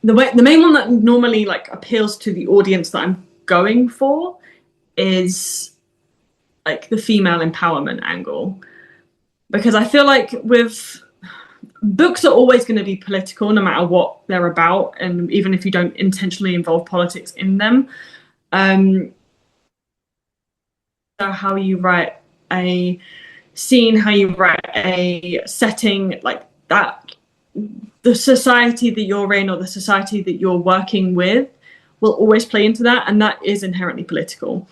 the main one that normally like appeals to the audience that I'm going for is like the female empowerment angle, because I feel like with books are always going to be political no matter what they're about, and even if you don't intentionally involve politics in them. um so how you write a scene, how you write a setting like that, the society that you're in or the society that you're working with will always play into that, and that is inherently political.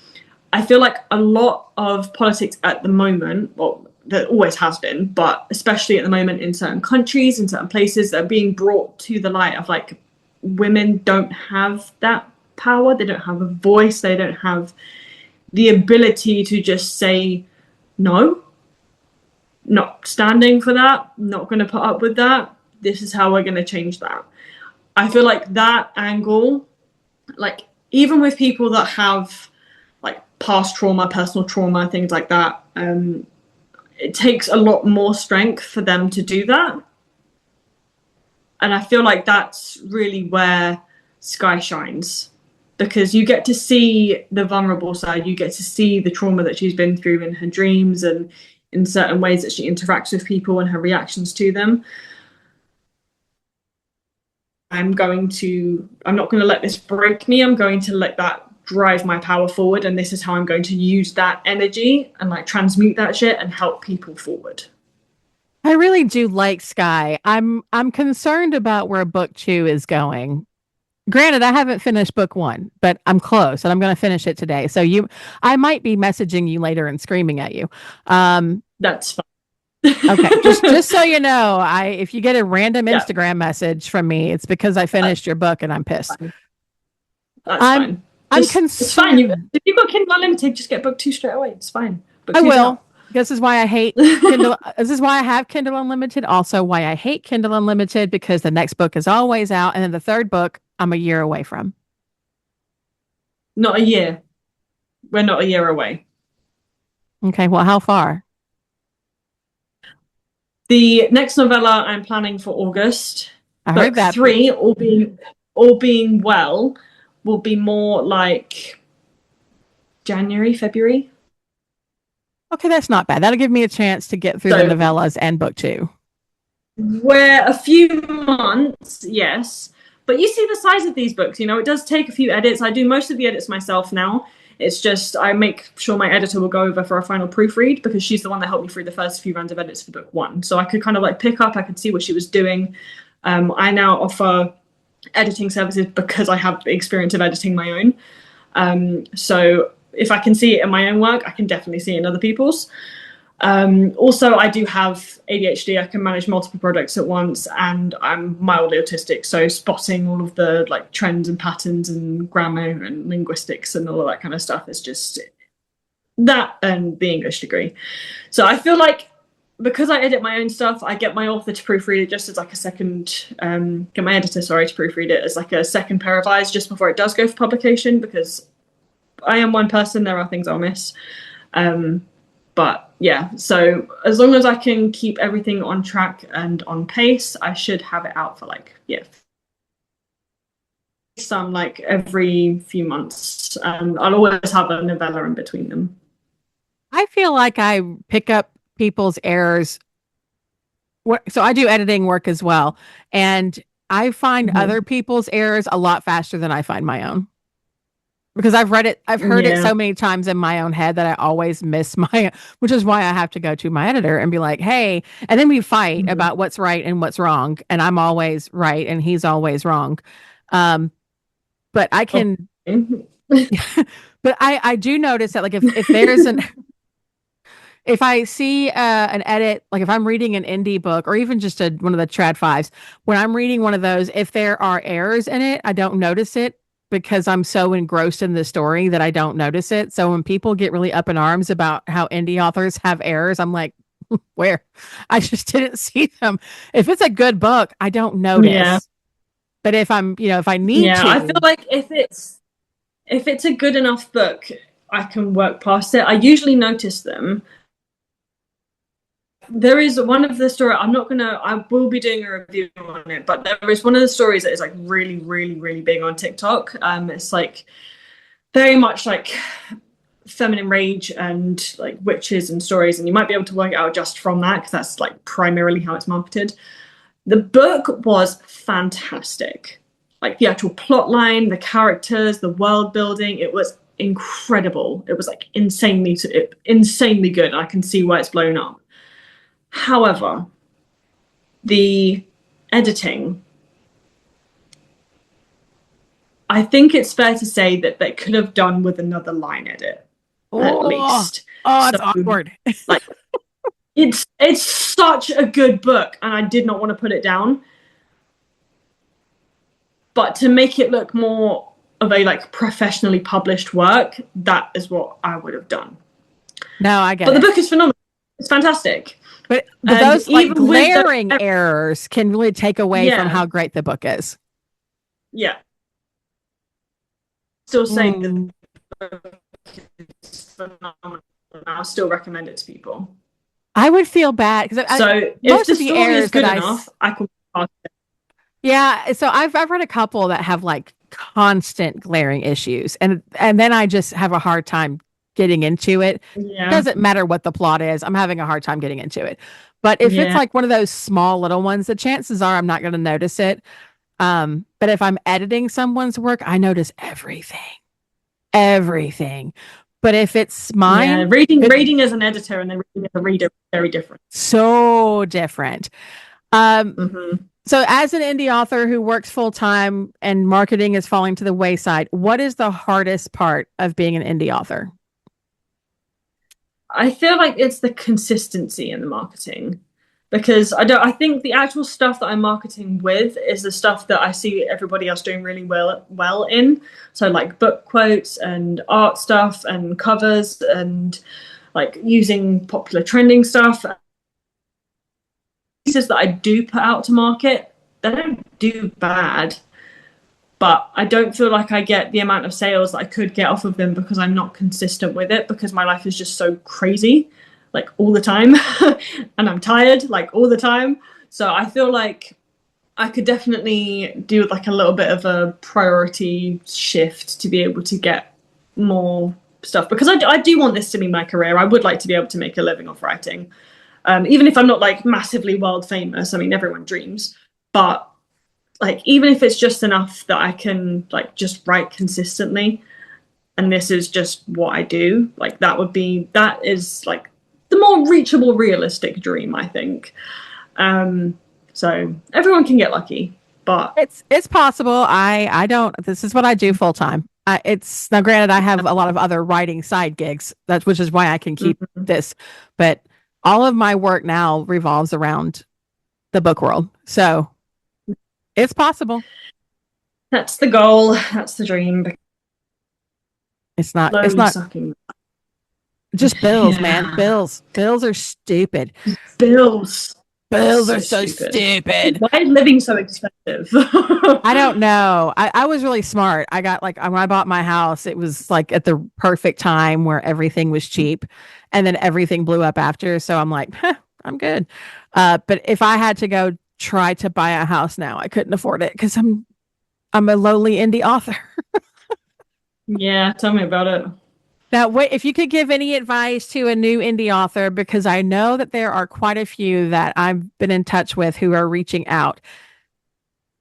I feel like a lot of politics at the moment, well, there always has been, but especially at the moment in certain countries, in certain places, that are being brought to the light of like women don't have that power, they don't have a voice, they don't have the ability to just say no, not standing for that, not going to put up with that. This is how we're going to change that. I feel like that angle, like even with people that have like past trauma, personal trauma, things like that, it takes a lot more strength for them to do that. And I feel like that's really where Sky shines, because you get to see the vulnerable side, you get to see the trauma that she's been through in her dreams and in certain ways that she interacts with people and her reactions to them. I'm not going to let this break me. I'm going to let that drive my power forward. And this is how I'm going to use that energy and like transmute that shit and help people forward. I really do like Sky. I'm concerned about where book 2 is going. Granted, I haven't finished book 1, but I'm close and I'm going to finish it today. So I might be messaging you later and screaming at you. That's fine. Okay, just so you know, if you get a random Yeah, Instagram message from me, it's because I finished your book and I'm pissed. fine. That's I'm fine. I'm Just it's fine. concerned. If you've got Kindle Unlimited, just get book 2 straight away. It's fine. Book I two's will. out. This is why I hate Kindle. This is why I have Kindle Unlimited. Also, why I hate Kindle Unlimited, because the next book is always out, and then the third book I'm a year away from. Not a year. We're not a year away. Okay, well, how far? The next novella I'm planning for August. I heard Book that. But 3, all being well, will be more like January, February. okay, that's not bad. That'll give me a chance to get through the So novellas and book 2. we're a few months, yes. But you see the size of these books, it does take a few edits. I do most of the edits myself now. It's just I make sure my editor will go over for a final proofread, because she's the one that helped me through the first few rounds of edits for book 1. So I could kind of like pick up, I could see what she was doing. I now offer editing services because I have the experience of editing my own. So if I can see it in my own work, I can definitely see it in other people's. Also, I do have ADHD. I can manage multiple projects at once, and I'm mildly autistic. So spotting all of the like trends and patterns and grammar and linguistics and all of that kind of stuff is just that, and the English degree. So I feel like because I edit my own stuff, I get my author to proofread it just as like a second, get my editor, sorry, to proofread it as like a second pair of eyes just before it does go for publication, because I am one person, there are things I'll miss. But yeah, so as long as I can keep everything on track and on pace, I should have it out for like, yeah, some like every few months. I'll always have a novella in between them. I feel like I pick up people's errors. So I do editing work as well. And I find other Mm-hmm. people's errors a lot faster than I find my own. Because I've heard it Yeah. so many times in my own head that I always miss my, which is why I have to go to my editor and be like, hey, and then we fight Mm-hmm. about what's right and what's wrong. And I'm always right and he's always wrong. Um, but I can, Okay. but I do notice that like if there's an, if I see an edit, like if I'm reading an indie book or even just one of the trad fives, when I'm reading one of those, if there are errors in it, I don't notice it because I'm so engrossed in the story that I don't notice it. So when people get really up in arms about how indie authors have errors, I'm like, where? I just didn't see them. If it's a good book, I don't Yeah. notice. But if I'm, if I need Yeah. I feel to, like if it's a good enough book, I can work past it. I usually notice them. There is one of the story. I will be doing a review on it, but there is one of the stories that is like really, really, really big on TikTok. It's like very much like feminine rage and like witches and stories, and you might be able to work it out just from that because that's like primarily how it's marketed. The book was fantastic. Like the actual plot line, the characters, the world building, it was incredible. It was like insanely good. I can see why it's blown up. However, the editing, I think it's fair to say that they could have done with another line edit at oh, least. oh, So it's awkward. like it's such a good book and I did not want to put it down. But to make it look more of a like professionally published work, that is what I would have done. No, I get But the it. book is phenomenal. It's fantastic. But And those like even with the glaring errors can really take away from yeah, how great the book is. yeah, still say that Mm. the book is phenomenal. I'll still recommend it to people. I would feel bad because So if most the of the story is errors that good enough, I can pass it. yeah. So I've read a couple that have like constant glaring issues, and then I just have a hard time getting into it. Yeah, Doesn't matter what the plot is, I'm having a hard time getting into it. But if it's yeah, like one of those small little ones, the chances are I'm not going to notice it. But if I'm editing someone's work, I notice everything. But if it's yeah. mine, Reading it reading as an editor and then reading as a reader is very different. so different. Um, Mm-hmm. so as an indie author who works full time and marketing is falling to the wayside, what is the hardest part of being an indie author? I feel like it's the consistency in the marketing because I think the actual stuff that I'm marketing with is the stuff that I see everybody else doing really well in. So like book quotes and art stuff and covers and like using popular trending stuff. Pieces that I do put out to market, they don't do bad, but I don't feel like I get the amount of sales that I could get off of them because I'm not consistent with it because my life is just so crazy, like all the time, and I'm tired like all the time. So I feel like I could definitely do like a little bit of a priority shift to be able to get more stuff because I do want this to be my career. I would like to be able to make a living off writing, even if I'm not like massively world famous. I mean, everyone dreams, but like even if it's just enough that I can like just write consistently and this is just what I do, like that is like the more reachable realistic dream, I think. So everyone can get lucky, but It's possible. I don't. This is what I do full time. It's now granted I have a lot of other writing side gigs. That's which is why I can keep mm, this. But all of my work now revolves around the book world. So it's possible. that's the goal, that's the dream. It's not. It's Slowly not. sucking. Just bills, man. Yeah. Bills are stupid. Bills. Bills are So so stupid. stupid. Why is living so expensive? I don't know. I was really smart. I got like when I bought my house, it was like at the perfect time where everything was cheap and then everything blew up after. So I'm like, huh, I'm good. But if I had to go try to buy a house now, I couldn't afford it because I'm a lowly indie author. Yeah, tell me about it. Now, wait, if you could give any advice to a new indie author, because I know that there are quite a few that I've been in touch with who are reaching out,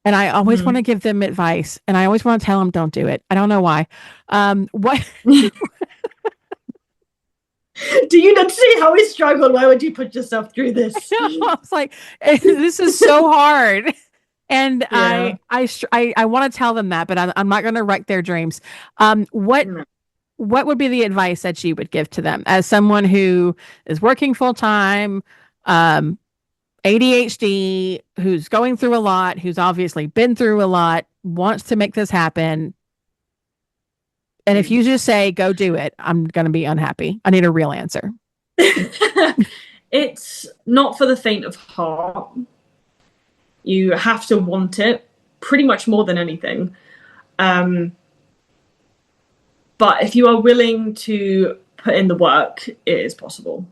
and I always want to Mm. give them advice, and I always want to tell them don't do it. I don't know why. What Do you not see how we struggled? Why would you put yourself through this? I was like, this is so hard, and Yeah. I want to tell them that, but I'm not going to wreck their dreams. No. What would be the advice that you would give to them as someone who is working full time? Um, ADHD, who's going through a lot, who's obviously been through a lot, wants to make this happen. And if you just say, go do it, I'm going to be unhappy. I need a real answer. It's not for the faint of heart. You have to want it pretty much more than anything. Um, but if you are willing to put in the work, it is possible.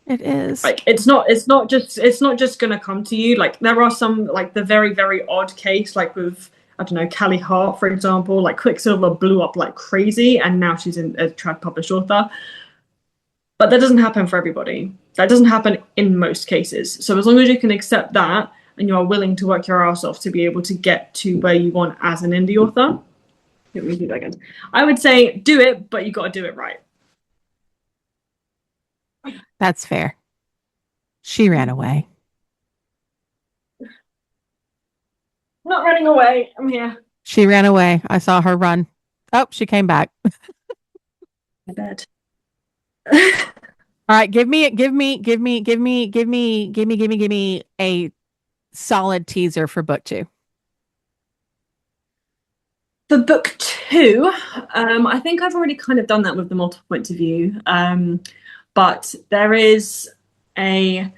It is. Like it's not just gonna come to you. Like there are some like the very, very odd case, like with I don't know, Callie Hart, for example, like Quicksilver blew up like crazy and now she's a trad published author. But that doesn't happen for everybody. That doesn't happen in most cases. So as long as you can accept that and you are willing to work your ass off to be able to get to where you want as an indie author, let me do that again. I would say do it, but you got to do it right. That's fair. She ran away. I'm not running away. I'm here. She ran away. I saw her run. Oh, she came back. My bed. All right, give me a solid teaser for book two. For book two, I think I've already kind of done that with the multiple points of view. But there is a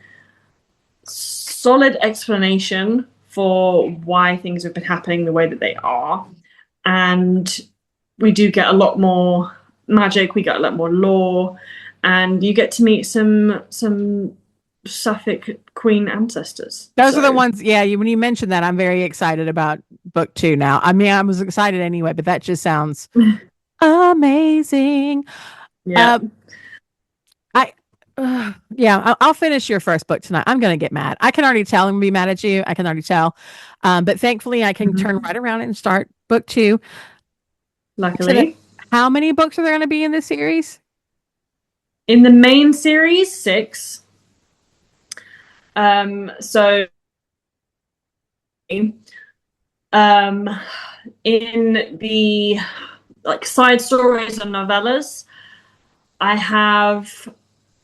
solid explanation for why things have been happening the way that they are. And we do get a lot more magic, we get a lot more lore, and you get to meet some Suffolk Queen ancestors. Those are the ones, yeah. When you mentioned that, I'm very excited about book two now. I mean, I was excited anyway, but that just sounds amazing. Yeah. I yeah, I'll finish your first book tonight. I'm gonna get mad. I can already tell I'm gonna be mad at you. I can already tell. But thankfully, I can turn right around and start book two. Luckily. How many books are there going to be in this series? In the main series, 6. So in the like side stories and novellas, I have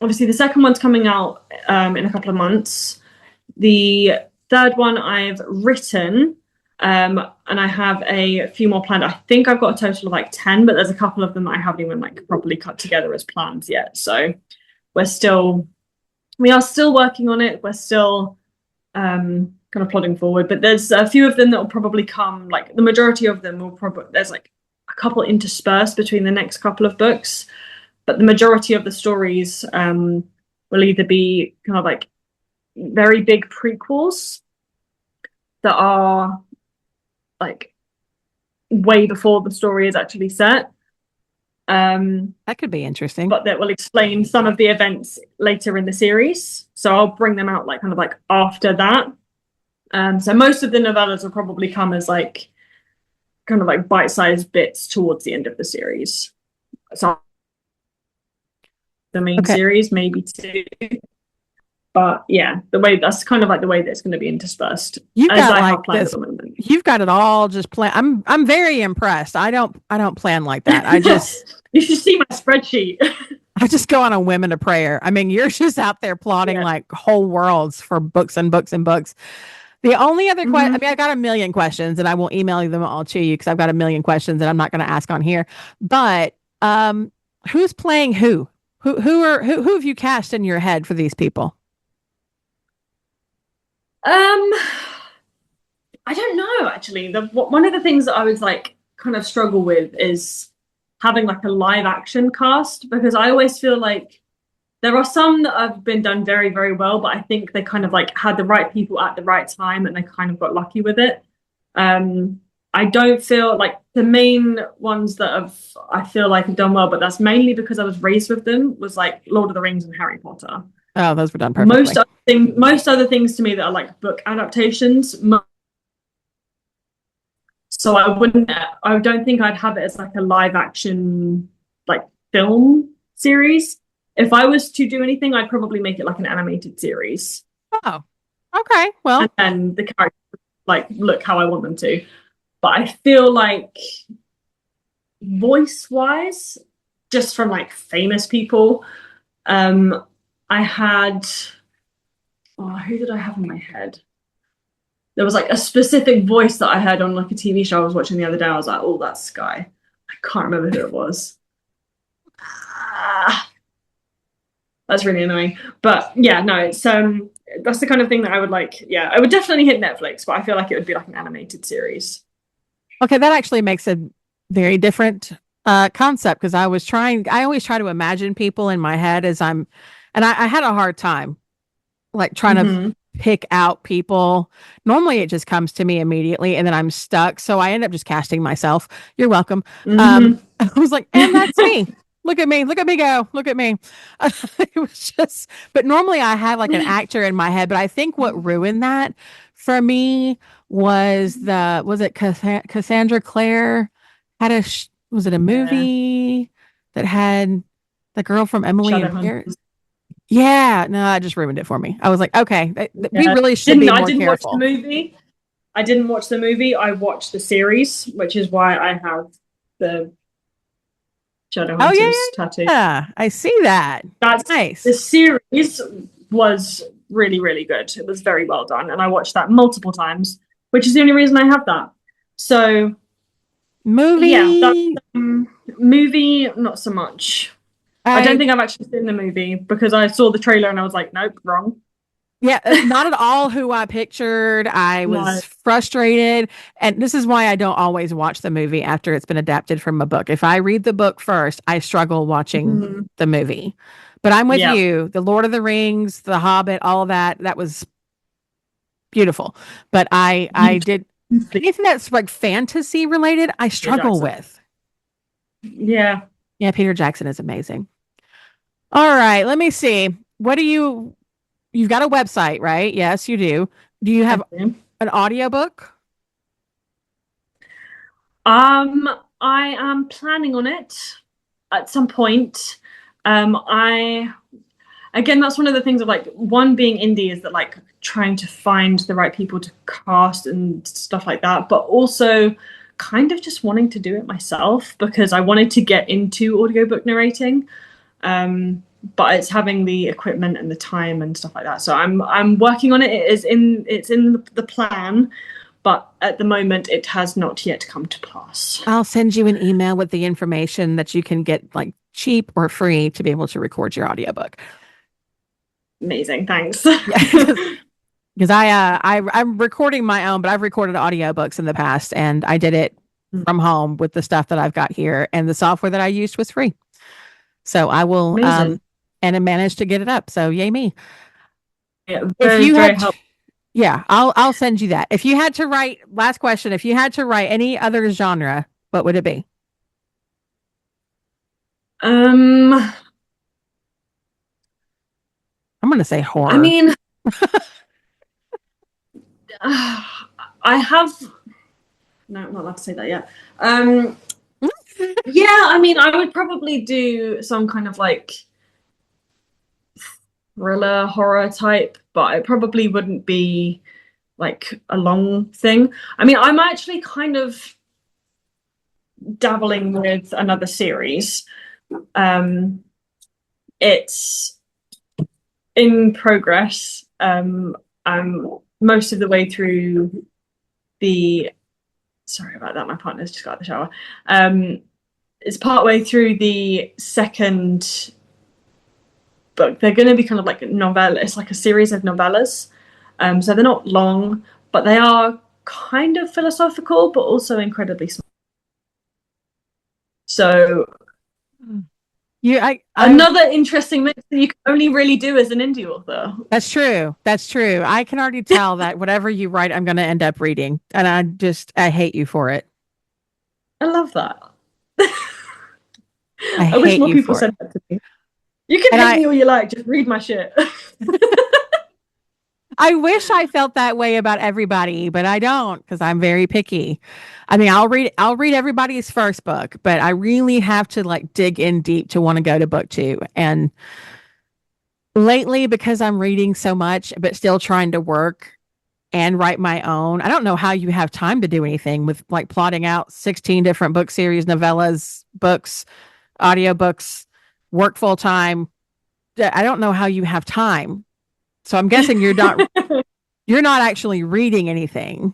obviously the second one's coming out in a couple of months. The third one I've written, and I have a few more planned. I think I've got a total of like 10, but there's a couple of them that I haven't even like properly cut together as plans yet. So we are still working on it. We're still kind of plodding forward, but there's a few of them that will probably come. Like the majority of them will probably, there's like a couple interspersed between the next couple of books, but the majority of the stories will either be kind of like very big prequels that are like way before the story is actually set. That could be interesting. But that will explain some of the events later in the series. So I'll bring them out like kind of like after that. So most of the novellas will probably come as like kind of like bite-sized bits towards the end of the series. So the main series, maybe 2. But yeah, that's kind of like the way that's going to be interspersed. You've got like this. You've got it all just planned. I'm very impressed. I don't plan like that. I just you should see my spreadsheet. I just go on a whim and a prayer. I mean, you're just out there plotting like whole worlds for books and books and books. The only other question, I mean, I got a million questions, and I will email them all to you because I've got a million questions that I'm not going to ask on here. But Who's playing who? Who have you cast in your head for these people? Um, I don't know actually. One of the things that I was like kind of struggle with is having like a live action cast because I always feel like there are some that have been done very, very well, but I think they kind of like had the right people at the right time and they kind of got lucky with it. Um, I don't feel like the main ones that I feel like have done well, but that's mainly because I was raised with them, was like Lord of the Rings and Harry Potter. Oh, those were done perfectly. Most other things to me that are like book adaptations, so I don't think I'd have it as like a live action like film series. If I was to do anything, I'd probably make it like an animated series. Oh, okay. And Well, then the characters like look how I want them to. But I feel like voice wise, just from like famous people, um, I had who did I have in my head? There was like a specific voice that I heard on like a TV show I was watching the other day. I was like, oh, that's Sky. I can't remember who it was. Ah, that's really annoying. But yeah, no, it's that's the kind of thing that I would like. Yeah, I would definitely hit Netflix, but I feel like it would be like an animated series. okay, that actually makes a very different concept because I always try to imagine people in my head and I had a hard time like trying to Mm-hmm. pick out people. Normally it just comes to me immediately and then I'm stuck. So I end up just casting myself. You're welcome. Mm-hmm. I was like, and that's me. Look at me. Look at me go. Look at me. It was just, but normally I have like an actor in my head. But I think what ruined that for me was it Cassandra Clare had was it a Yeah. movie that had the girl from Emily in Paris? Shadowhunters. Yeah, no, I just ruined it for me. I was like, okay, we Yeah. really should Didn't be I more didn't watch the careful. movie. I didn't watch the movie. I watched the series, which is why I have the Oh yeah, Shadowhunters tattoo. yeah, yeah. I see that. That's the Nice series was really, really good. It was very well done. And I watched that multiple times, which is the only reason I have that. So yeah, that movie. movie, not so much. I don't I think I've actually seen the movie because I saw the trailer and I was like, nope, wrong. Yeah, not at all who I pictured. I No. was frustrated. And this is why I don't always watch the movie after it's been adapted from a book. If I read the book first, I struggle watching Mhm. the movie. But I'm with Yeah. you. The Lord of the Rings, The Hobbit, all of that, that was beautiful. But I did anything that's like fantasy related, I Peter struggle Jackson. with. Yeah. Yeah, Peter Jackson is amazing. All right, let me see. What do you've got a website, right? Yes, you do. Do you I have do. an audiobook? Um, I am planning on it at some point. I again, that's one of the things of like one being indie is that like trying to find the right people to cast and stuff like that, but also kind of just wanting to do it myself because I wanted to get into audiobook narrating. But it's having the equipment and the time and stuff like that. So I'm working on it. It's in the plan, but at the moment it has not yet come to pass. I'll send you an email with the information that you can get like cheap or free to be able to record your audiobook. Amazing, thanks. Yeah, because I'm recording my own, but I've recorded audiobooks in the past and I did it from home with the stuff that I've got here and the software that I used was free. So I will Amazing. and I managed to get it up. So yay me. Yeah, If very, you very had helpful. Yeah, I'll send you that. If you had to write last question, if you had to write any other genre, what would it be? Um, I'm going to say I horror. mean, I have no, I'm not allowed to say that yet. Yeah, I mean, I would probably do some kind of like thriller horror type, but it probably wouldn't be like a long thing. I mean, I'm actually kind of dabbling with another series. Um, it's in progress. I'm most of the way through the. Sorry about that. My partner's just got out of the shower. it's partway through the second book. They're going to be kind of like a novella. It's like a series of novellas. So they're not long, but they are kind of philosophical, but also incredibly smart. So I'm another interesting mix that you can only really do as an indie author. That's true. That's true. I can already tell that whatever you write, I'm going to end up reading. And I hate you for it. I love that. I I wish hate more you people for it. said that to me. You can And hate me all you like, just read my shit. I wish I felt that way about everybody, but I don't because I'm very picky. I mean, I'll read everybody's first book, but I really have to like dig in deep to want to go to book 2. And lately, because I'm reading so much, but still trying to work and write my own, I don't know how you have time to do anything with like plotting out 16 different book series, novellas, books, audiobooks, work full time. I don't know how you have time. So I'm guessing you're not actually reading anything.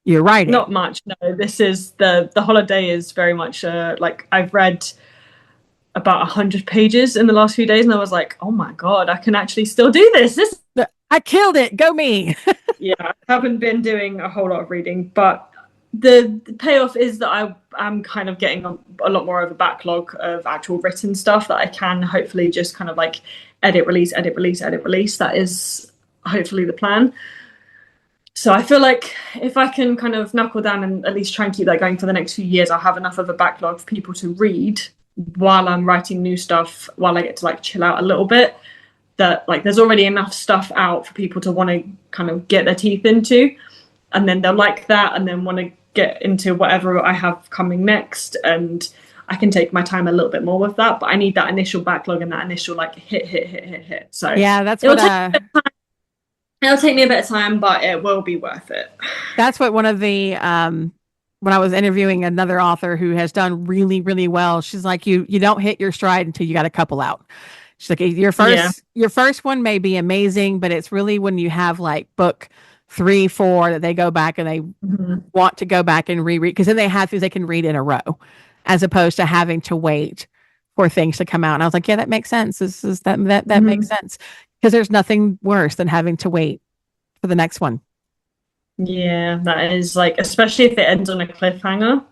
You're writing. Not much, no. This is the holiday is very much like I've read about 100 pages in the last few days, and I was like, oh my god, I can actually still do this. I killed it. Go me. Yeah, I haven't been doing a whole lot of reading, but the payoff is that I'm kind of getting a lot more of a backlog of actual written stuff that I can hopefully just kind of like edit, release, edit, release, edit, release. That is hopefully the plan. So I feel like if I can kind of knuckle down and at least try and keep that going for the next few years, I'll have enough of a backlog for people to read while I'm writing new stuff, while I get to like chill out a little bit. That like there's already enough stuff out for people to want to kind of get their teeth into, and then they'll like that and then want to get into whatever I have coming next, and I can take my time a little bit more with that. But I need that initial backlog and that initial like hit. So Yeah, it'll take me a bit of time, but it will be worth it. that's what one of the when I was interviewing another author who has done really, really well, she's like, you don't hit your stride until you got a couple out. She's like, Yeah. your first one may be amazing, but it's really when you have like book 3, 4 that they go back and they want to go back and reread because then they have things they can read in a row, as opposed to having to wait for things to come out. And I was like, yeah, that makes sense. This is that makes sense because there's nothing worse than having to wait for the next one. Yeah, that is like, especially if it ends on a cliffhanger.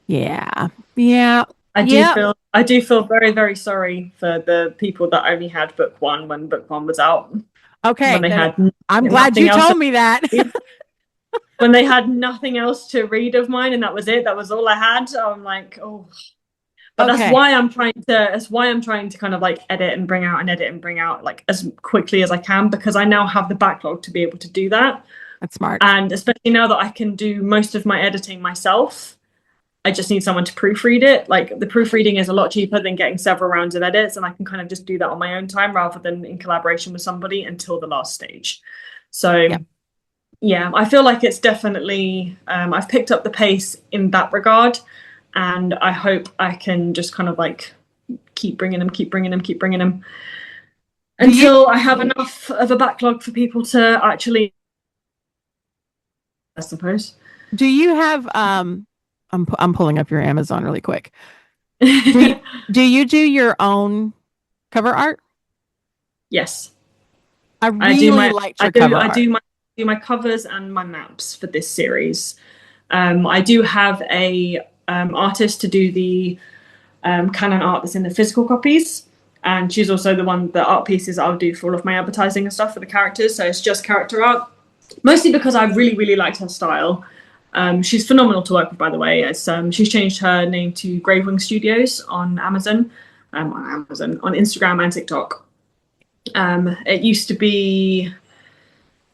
Yeah. Yeah. I do Yeah. feel I do feel very, very sorry for the people that only had book one when book one was out. Okay. When they had I'm glad nothing you else told me that. when they had nothing else to read of mine and that was it. That was all I had. So I'm like, oh. But Okay. that's why I'm trying to kind of like edit and bring out and edit and bring out like as quickly as I can, because I now have the backlog to be able to do that. That's smart. And especially now that I can do most of my editing myself, I just need someone to proofread it. Like the proofreading is a lot cheaper than getting several rounds of edits, and I can kind of just do that on my own time rather than in collaboration with somebody until the last stage. So Yeah. yeah, I feel like it's definitely I've picked up the pace in that regard, and I hope I can just kind of like keep bringing them until I have enough of a backlog for people to actually, I suppose. Do you have I'm pulling up your Amazon really quick. Do you do your own cover art? Yes. I really liked your cover art. Do my covers and my maps for this series. I do have a artist to do the canon art that's in the physical copies, and she's also the art pieces I'll do for all of my advertising and stuff for the characters. So it's just character art, mostly because I really, really liked her style. She's phenomenal to work with, by the way. She's changed her name to Gravewing Studios on Amazon, on Instagram and TikTok. It used to be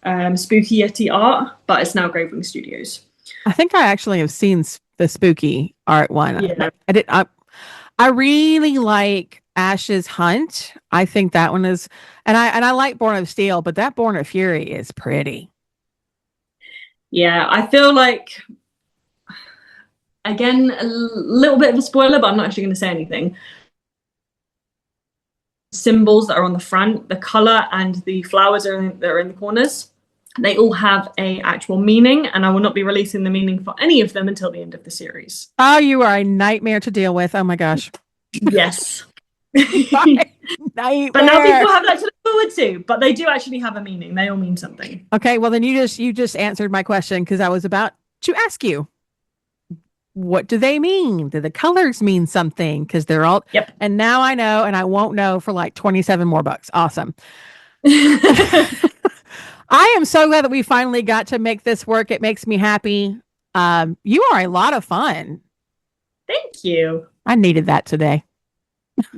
Spooky Yeti Art, but it's now Gravewing Studios. I think I actually have seen the spooky art one. Yeah. I really like Ash's Hunt. I think that one is, and I like Born of Steel, but that Born of Fury is pretty. Yeah, I feel like, again, a little bit of a spoiler, but I'm not actually going to say anything. Symbols that are on the front, the color and the flowers that are in the corners They all have a actual meaning, and I will not be releasing the meaning for any of them until the end of the series. Oh, you are a nightmare to deal with. Oh my gosh. Yes. You are a But now nightmare. people have that to look forward to. But they do actually have a meaning. They all mean something. Okay, well then you just answered my question because I was about to ask you, what do they mean? Do the colors mean something? Because they're all, Yep. and now I know, and I won't know for like 27 more bucks. Awesome. I am so glad that we finally got to make this work. It makes me happy. You are a lot of fun. Thank you. I needed that today.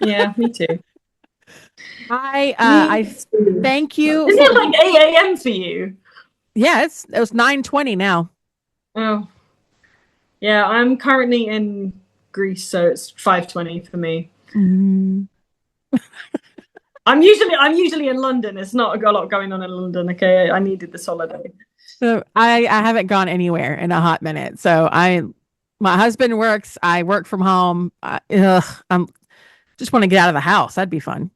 Yeah, me too. I Me too. thank you Isn't for it like 8 a.m. for you? yeah, it was 9:20 now. Oh, yeah. I'm currently in Greece, so it's 5:20 for me. Mm. I'm usually in London. It's not a lot going on in London. Okay, I needed this holiday. So I haven't gone anywhere in a hot minute. So my husband works. I work from home. I'm just want to get out of the house. That'd be fun.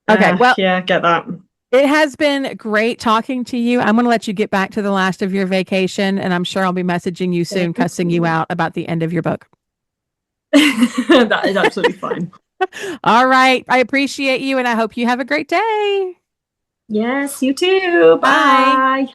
Okay, well, Yeah, get that. it has been great talking to you. I'm going to let you get back to the last of your vacation, and I'm sure I'll be messaging you soon, Thank cussing you you. out about the end of your book. That is absolutely fine. All right. I appreciate you, and I hope you have a great day. Yes, you too. Bye. Bye.